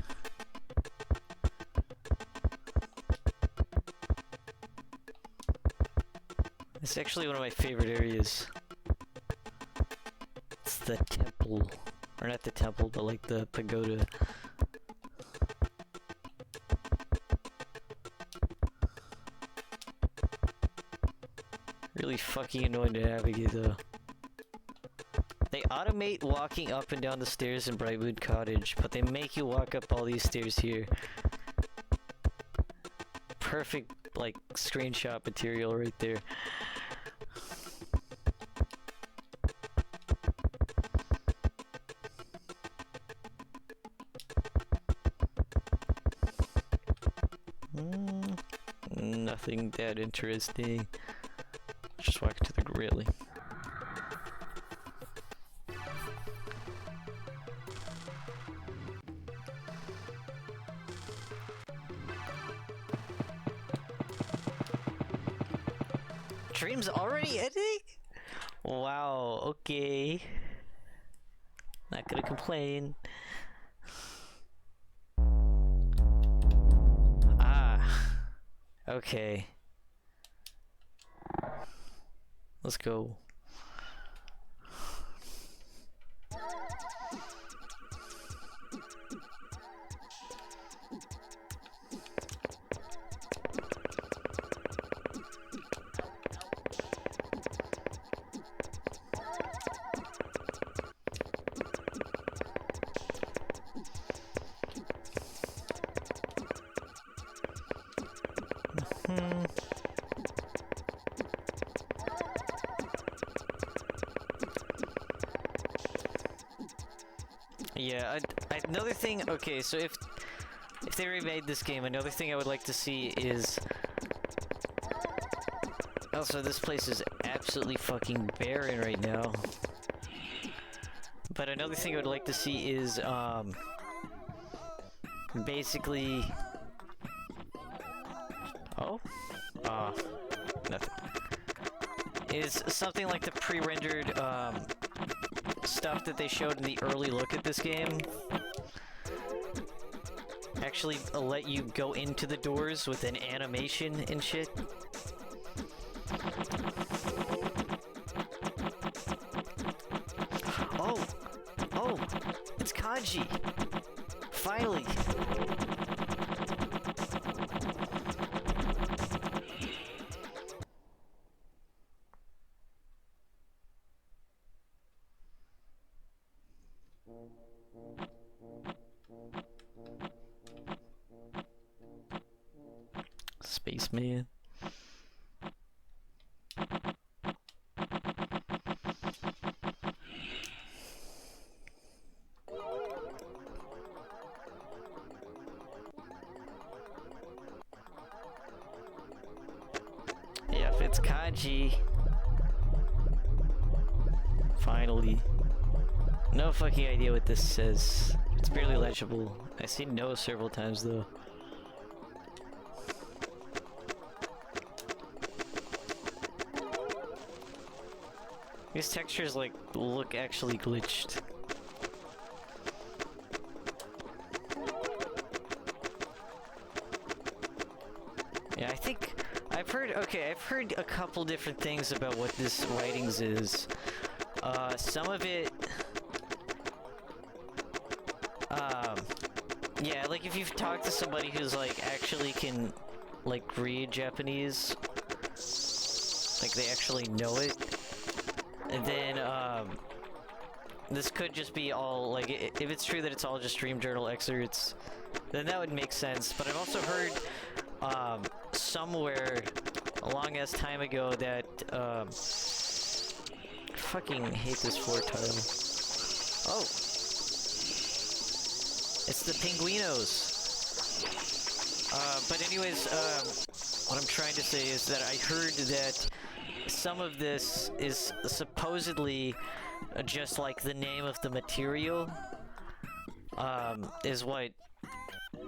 It's actually one of my favorite areas. It's the temple. Or not the temple, but like the pagoda. Really fucking annoying to navigate though. They automate walking up and down the stairs in Brightwood Cottage, but they make you walk up all these stairs here. Perfect, like, screenshot material right there. Nothing that interesting. Just walk to the railing. Dream's already ending? Wow, okay. Not gonna complain. Ah. Okay. Let's go. Yeah, another thing, okay, so if they remade this game, another thing I would like to see is... Also, this place is absolutely fucking barren right now. But another thing I would like to see is, basically... Oh? Nothing. Is something like the pre-rendered, stuff that they showed in the early look at this game. Actually let you go into the doors with an animation and shit. Oh! Oh! It's Kanji! Finally! Spaceman. Yeah, if it's Kanji. Finally. No fucking idea what this says. It's barely legible. I see no several times though. These textures like look actually glitched. Yeah, I think I've heard a couple different things about what this writings is. Some of it yeah, like if you've talked to somebody who's like actually can like read Japanese. Like they actually know it. And then this could just be all like if it's true that it's all just stream journal excerpts, then that would make sense. But I've also heard somewhere a long ass time ago that fucking hate this floor tile. Oh, it's the Pinguinos. But anyways, what I'm trying to say is that I heard that some of this is supposedly just like the name of the material, is what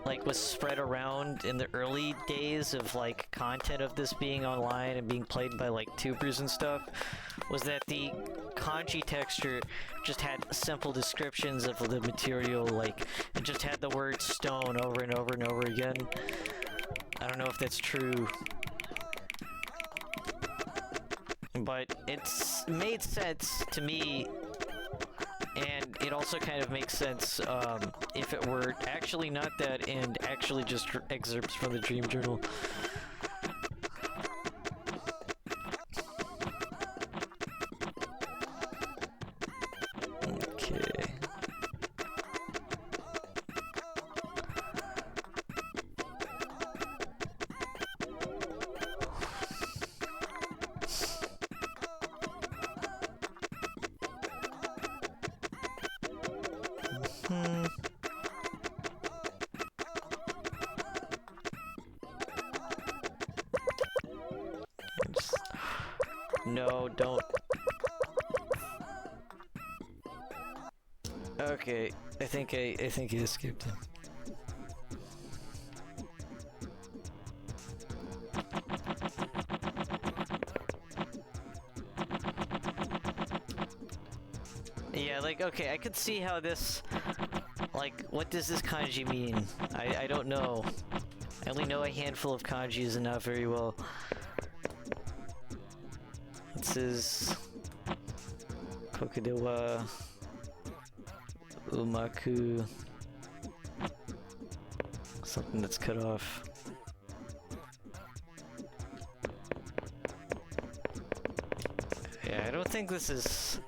like was spread around in the early days of like content of this being online and being played by like tubers and stuff, was that the kanji texture just had simple descriptions of the material, like it just had the word stone over and over and over again. I don't know if that's true, but it's made sense to me, and it also kind of makes sense if it were actually not that and actually just excerpts from the Dream Journal. Okay. No, don't. Okay, I think I escaped him. Yeah, like, okay, I could see how this, like, what does this kanji mean? I don't know. I only know a handful of kanjis and not very well. This is Kokudewa Umaku, something that's cut off. Yeah, I don't think this is,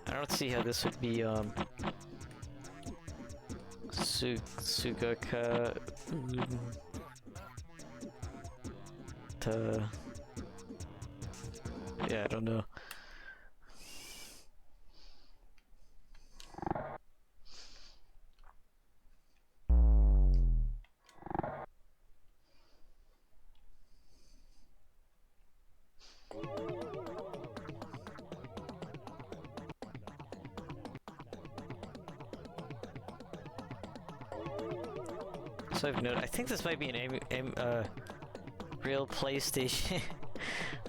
I don't see how this would be Sugaka ta. Yeah, I don't know. So I've noted, I think this might be an real PlayStation.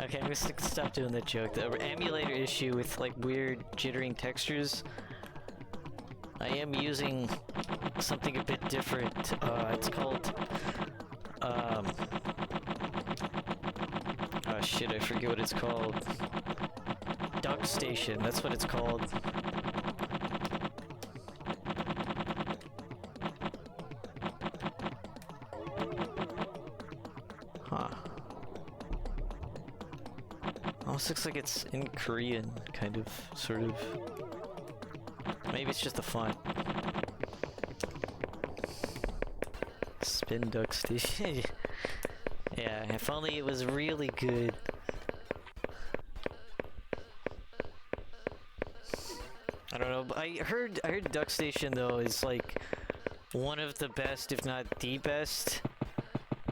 Okay, I'm just gonna stop doing that joke. The emulator issue with like weird jittering textures. I am using something a bit different. It's called oh shit, I forget what it's called. Duck Station, that's what it's called. Huh. Almost looks like it's in Korean, kind of, sort of. Maybe it's just the font. Spin Duck Station. Yeah, if only it was really good. I don't know, but I heard Duck Station though is like one of the best, if not the best,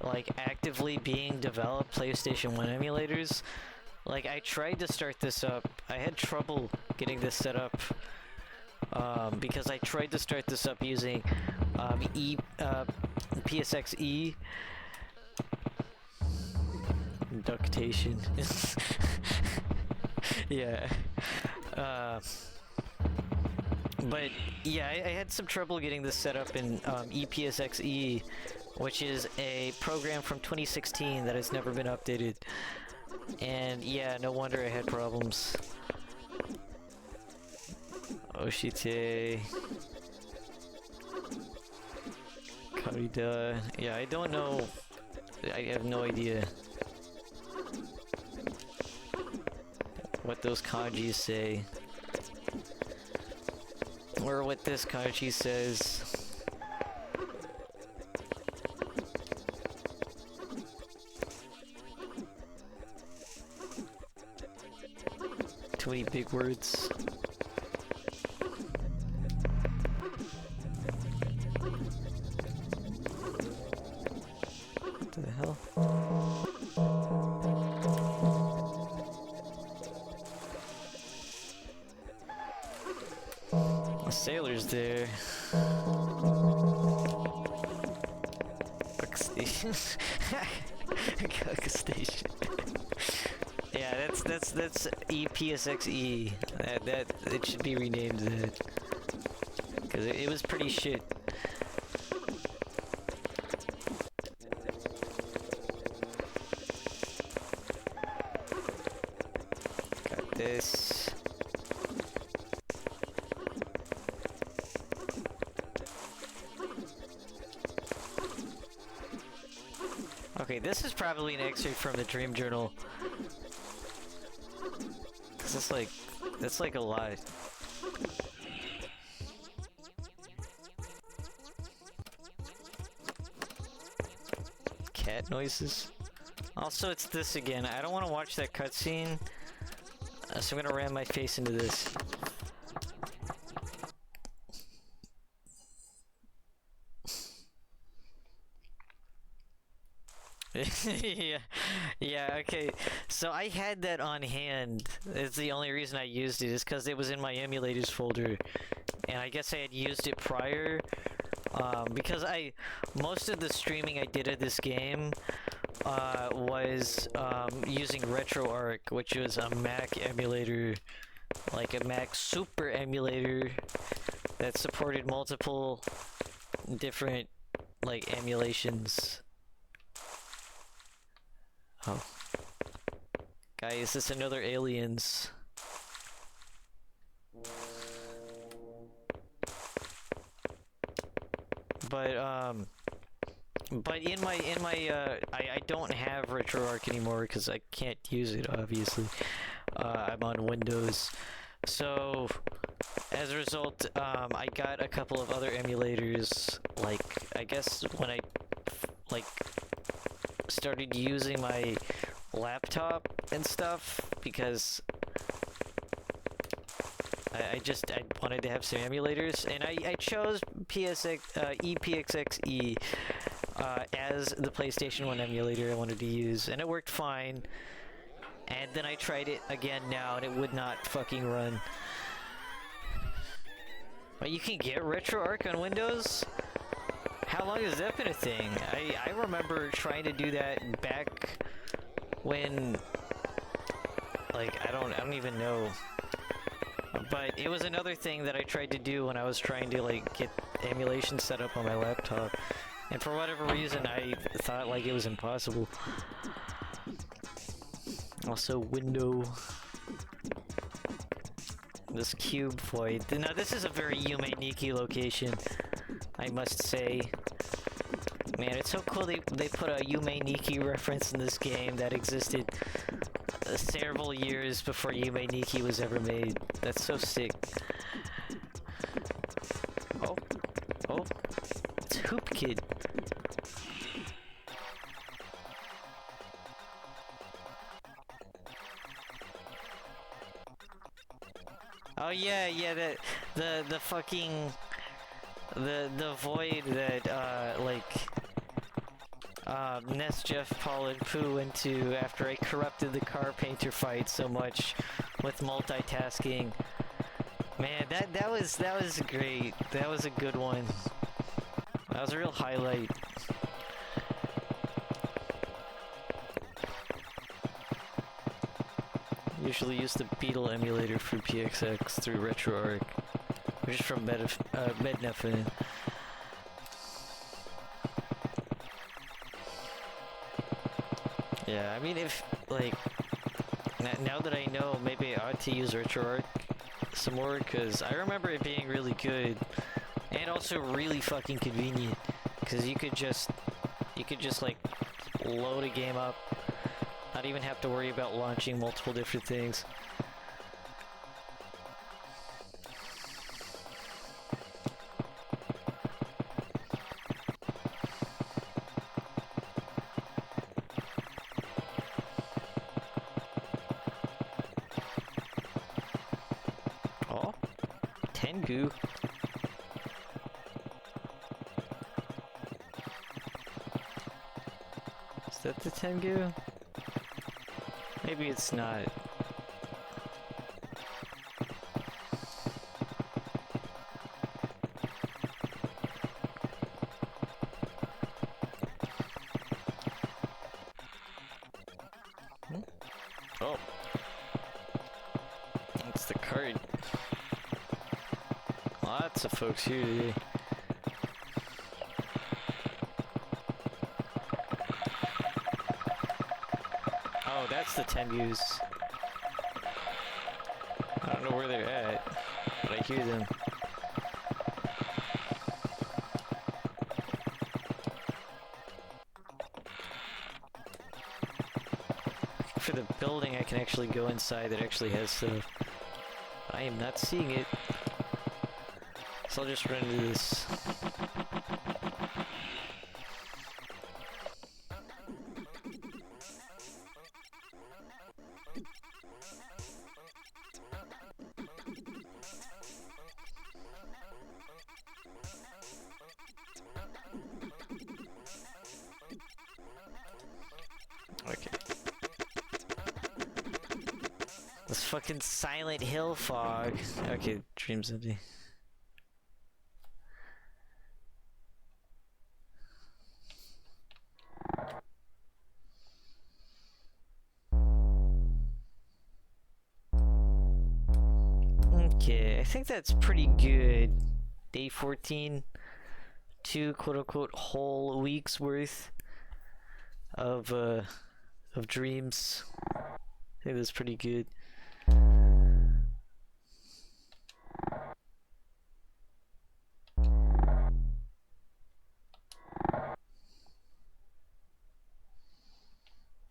like actively being developed PlayStation 1 emulators. Like, I tried to start this up. I had trouble getting this set up because I tried to start this up using PSXE. Ductation. Yeah. But yeah, I had some trouble getting this set up in EPSXE, which is a program from 2016 that has never been updated. And yeah, no wonder I had problems. Oshite. Karida. Yeah, I don't know I have no idea what those kanjis say. Or what this kanji says. Too many big words. What the hell? A sailor's there. Cook station. Cook station. Yeah, that's EPSXE. That it should be renamed that. Cause it was pretty shit. Got this. Okay, this is probably an excerpt from the Dream Journal. Cause that's like a lot. Cat noises. Also, it's this again. I don't want to watch that cutscene, so I'm gonna ram my face into this. yeah, okay. So I had that on hand. It's the only reason I used it is because it was in my emulators folder, and I guess I had used it prior. Because most of the streaming I did of this game was using RetroArch, which was a Mac emulator, like a Mac Super emulator that supported multiple different like emulations. Oh. Guys, is this another Aliens? But in my I don't have RetroArch anymore because I can't use it, obviously. I'm on Windows. So as a result, I got a couple of other emulators, like I guess when I like started using my laptop and stuff, because I wanted to have some emulators, and I chose EPXXE as the PlayStation 1 emulator I wanted to use, and it worked fine. And then I tried it again now, and it would not fucking run. But you can get RetroArch on Windows? How long has that been a thing? I remember trying to do that back when, like, I don't even know. But it was another thing that I tried to do when I was trying to, like, get emulation set up on my laptop. And for whatever reason, I thought, like, it was impossible. Also, window. This cube void. Now, this is a very Yume Nikki location, I must say. Man, it's so cool they put a Yume Nikki reference in this game that existed several years before Yume Nikki was ever made. That's so sick. Oh. Oh. It's Hoop Kid. Oh yeah, the fucking the void that Ness, Jeff, Paul, and Pooh went to after I corrupted the car painter fight so much with multitasking. Man, that was great. That was a good one. That was a real highlight. Usually use the Beetle emulator for PXX through RetroArch, which is from Mednefen. Yeah, I mean, if, like, now that I know, maybe I ought to use RetroArch some more, because I remember it being really good, and also really fucking convenient, because you could just, like, load a game up. Not even have to worry about launching multiple different things. Oh, Tengu. Is that the Tengu? Maybe it's not. Oh. That's the card. Lots of folks here today. Oh, that's the Tengus. I don't know where they're at, but I hear them. For the building, I can actually go inside that actually has stuff. I am not seeing it. So I'll just run into this. Okay. This fucking Silent Hill fog. Okay, dream's empty. Okay, I think that's pretty good. Day 14. 2 quote-unquote whole weeks worth of dreams. I think that's pretty good.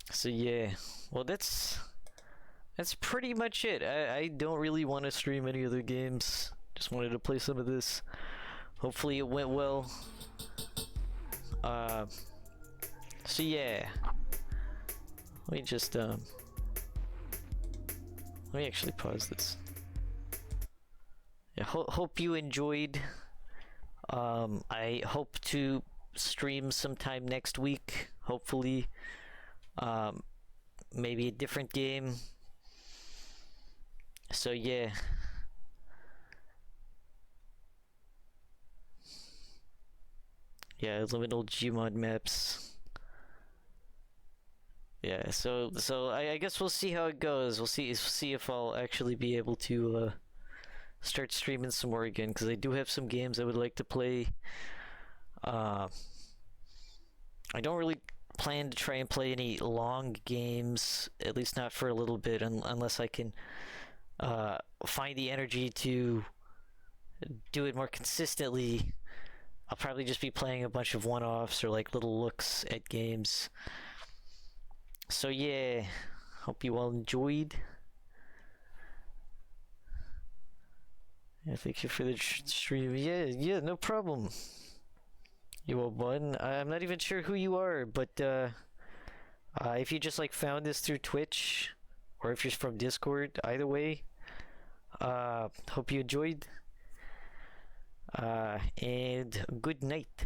So yeah, well that's pretty much it. I don't really want to stream any other games. Just wanted to play some of this. Hopefully it went well. So yeah. Let me just let me actually pause this. Yeah, hope you enjoyed. I hope to stream sometime next week, hopefully. Maybe a different game. So yeah. Yeah, liminal Gmod maps. Yeah, so I guess we'll see how it goes. We'll see if I'll actually be able to start streaming some more again, because I do have some games I would like to play. I don't really plan to try and play any long games, at least not for a little bit, unless I can find the energy to do it more consistently. I'll probably just be playing a bunch of one-offs or like little looks at games. So yeah, hope you all enjoyed. Yeah, thank you for the stream. Yeah, no problem. You all button. I'm not even sure who you are, but if you just like found this through Twitch, or if you're from Discord, either way, hope you enjoyed. And good night.